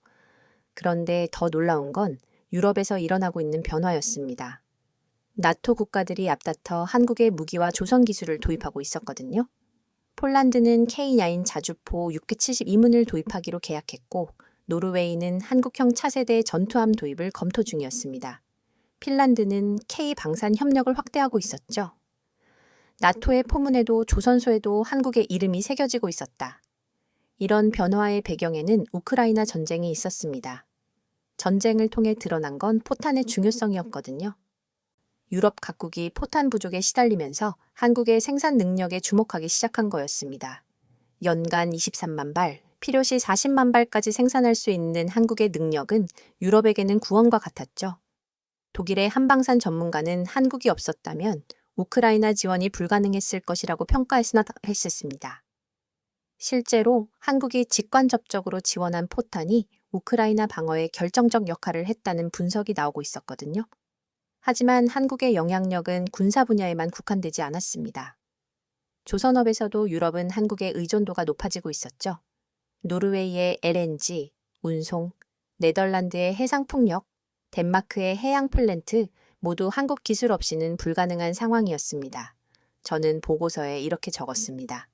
그런데 더 놀라운 건 유럽에서 일어나고 있는 변화였습니다. 나토 국가들이 앞다퉈 한국의 무기와 조선 기술을 도입하고 있었거든요. 폴란드는 K9 자주포 672문을 도입하기로 계약했고 노르웨이는 한국형 차세대 전투함 도입을 검토 중이었습니다. 핀란드는 K 방산 협력을 확대하고 있었죠. 나토의 포문에도 조선소에도 한국의 이름이 새겨지고 있었다. 이런 변화의 배경에는 우크라이나 전쟁이 있었습니다. 전쟁을 통해 드러난 건 포탄의 중요성이었거든요. 유럽 각국이 포탄 부족에 시달리면서 한국의 생산 능력에 주목하기 시작한 거였습니다. 연간 23만 발, 필요시 40만 발까지 생산할 수 있는 한국의 능력은 유럽에게는 구원과 같았죠. 독일의 한방산 전문가는 한국이 없었다면 우크라이나 지원이 불가능했을 것이라고 평가했습니다. 실제로 한국이 직간접적으로 지원한 포탄이 우크라이나 방어에 결정적 역할을 했다는 분석이 나오고 있었거든요. 하지만 한국의 영향력은 군사 분야에만 국한되지 않았습니다. 조선업에서도 유럽은 한국의 의존도가 높아지고 있었죠. 노르웨이의 LNG, 운송, 네덜란드의 해상풍력, 덴마크의 해양 플랜트 모두 한국 기술 없이는 불가능한 상황이었습니다. 저는 보고서에 이렇게 적었습니다.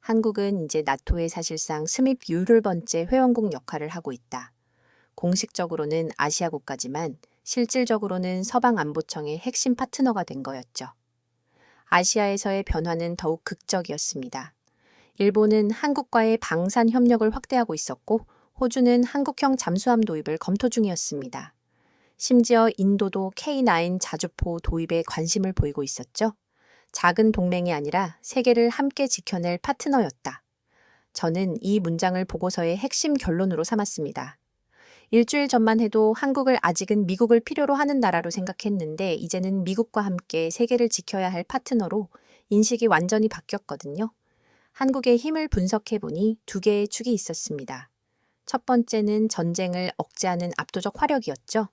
한국은 이제 나토의 사실상 스밉 17번째 회원국 역할을 하고 있다. 공식적으로는 아시아 국가지만 실질적으로는 서방안보청의 핵심 파트너가 된 거였죠. 아시아에서의 변화는 더욱 극적이었습니다. 일본은 한국과의 방산 협력을 확대하고 있었고 호주는 한국형 잠수함 도입을 검토 중이었습니다. 심지어 인도도 K9 자주포 도입에 관심을 보이고 있었죠. 작은 동맹이 아니라 세계를 함께 지켜낼 파트너였다. 저는 이 문장을 보고서의 핵심 결론으로 삼았습니다. 일주일 전만 해도 한국을 아직은 미국을 필요로 하는 나라로 생각했는데 이제는 미국과 함께 세계를 지켜야 할 파트너로 인식이 완전히 바뀌었거든요. 한국의 힘을 분석해보니 두 개의 축이 있었습니다. 첫 번째는 전쟁을 억제하는 압도적 화력이었죠.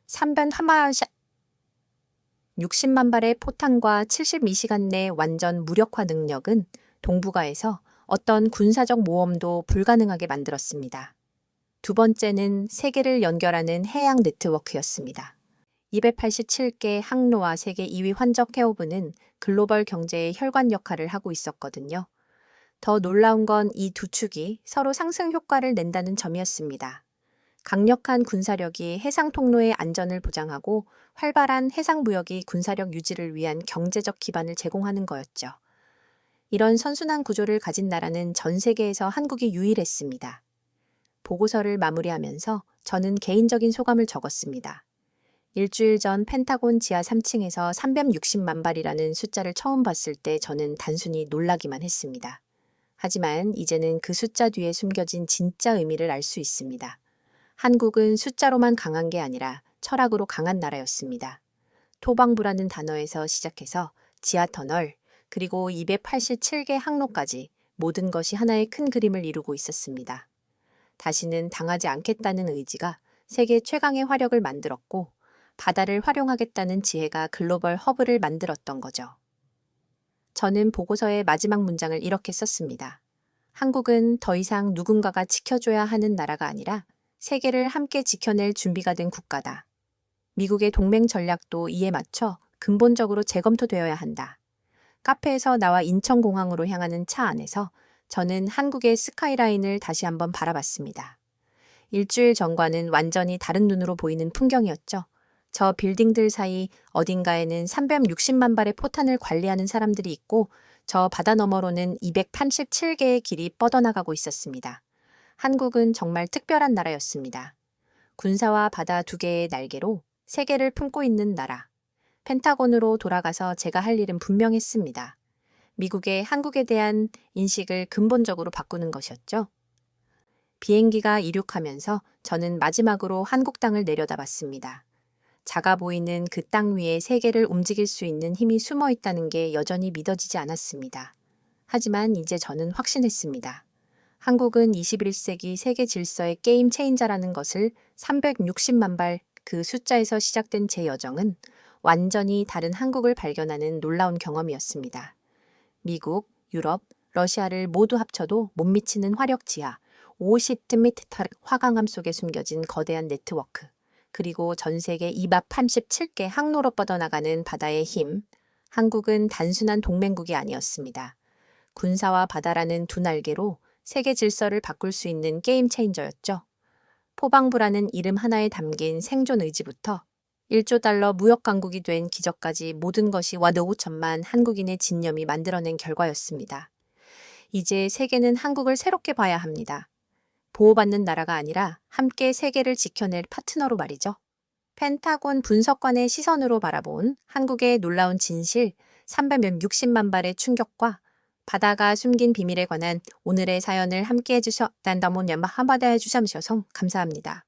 3번 하마샷 60만 발의 포탄과 72시간 내 완전 무력화 능력은 동북아에서 어떤 군사적 모험도 불가능하게 만들었습니다. 두 번째는 세계를 연결하는 해양 네트워크였습니다. 287개 항로와 세계 2위 환적 해오브는 글로벌 경제의 혈관 역할을 하고 있었거든요. 더 놀라운 건 이 두 축이 서로 상승 효과를 낸다는 점이었습니다. 강력한 군사력이 해상 통로의 안전을 보장하고 활발한 해상 무역이 군사력 유지를 위한 경제적 기반을 제공하는 거였죠. 이런 선순환 구조를 가진 나라는 전 세계에서 한국이 유일했습니다. 보고서를 마무리하면서 저는 개인적인 소감을 적었습니다. 일주일 전 펜타곤 지하 3층에서 360만 발이라는 숫자를 처음 봤을 때 저는 단순히 놀라기만 했습니다. 하지만 이제는 그 숫자 뒤에 숨겨진 진짜 의미를 알 수 있습니다. 한국은 숫자로만 강한 게 아니라 철학으로 강한 나라였습니다. 토방부라는 단어에서 시작해서 지하터널, 그리고 287개 항로까지 모든 것이 하나의 큰 그림을 이루고 있었습니다. 다시는 당하지 않겠다는 의지가 세계 최강의 화력을 만들었고 바다를 활용하겠다는 지혜가 글로벌 허브를 만들었던 거죠. 저는 보고서의 마지막 문장을 이렇게 썼습니다. 한국은 더 이상 누군가가 지켜줘야 하는 나라가 아니라 세계를 함께 지켜낼 준비가 된 국가다. 미국의 동맹 전략도 이에 맞춰 근본적으로 재검토되어야 한다. 카페에서 나와 인천공항으로 향하는 차 안에서 저는 한국의 스카이라인을 다시 한번 바라봤습니다. 일주일 전과는 완전히 다른 눈으로 보이는 풍경이었죠. 저 빌딩들 사이 어딘가에는 360만 발의 포탄을 관리하는 사람들이 있고 저 바다 너머로는 287개의 길이 뻗어나가고 있었습니다. 한국은 정말 특별한 나라였습니다. 군사와 바다 두 개의 날개로 세계를 품고 있는 나라. 펜타곤으로 돌아가서 제가 할 일은 분명했습니다. 미국의 한국에 대한 인식을 근본적으로 바꾸는 것이었죠. 비행기가 이륙하면서 저는 마지막으로 한국 땅을 내려다봤습니다. 작아 보이는 그 땅 위에 세계를 움직일 수 있는 힘이 숨어 있다는 게 여전히 믿어지지 않았습니다. 하지만 이제 저는 확신했습니다. 한국은 21세기 세계 질서의 게임 체인저라는 것을 360만 발 그 숫자에서 시작된 제 여정은 완전히 다른 한국을 발견하는 놀라운 경험이었습니다. 미국, 유럽, 러시아를 모두 합쳐도 못 미치는 화력 지하, 50m 화강암 속에 숨겨진 거대한 네트워크, 그리고 전 세계 287개 항로로 뻗어나가는 바다의 힘, 한국은 단순한 동맹국이 아니었습니다. 군사와 바다라는 두 날개로 세계 질서를 바꿀 수 있는 게임 체인저였죠. 포방부라는 이름 하나에 담긴 생존 의지부터 1조 달러 무역 강국이 된 기적까지 모든 것이 와드 5천만 한국인의 진념이 만들어낸 결과였습니다. 이제 세계는 한국을 새롭게 봐야 합니다. 보호받는 나라가 아니라 함께 세계를 지켜낼 파트너로 말이죠. 펜타곤 분석관의 시선으로 바라본 한국의 놀라운 진실, 360만 발의 충격과 바다가 숨긴 비밀에 관한 오늘의 사연을 함께 해주셔 단다몬 연마 한바다 해주셔서 감사합니다.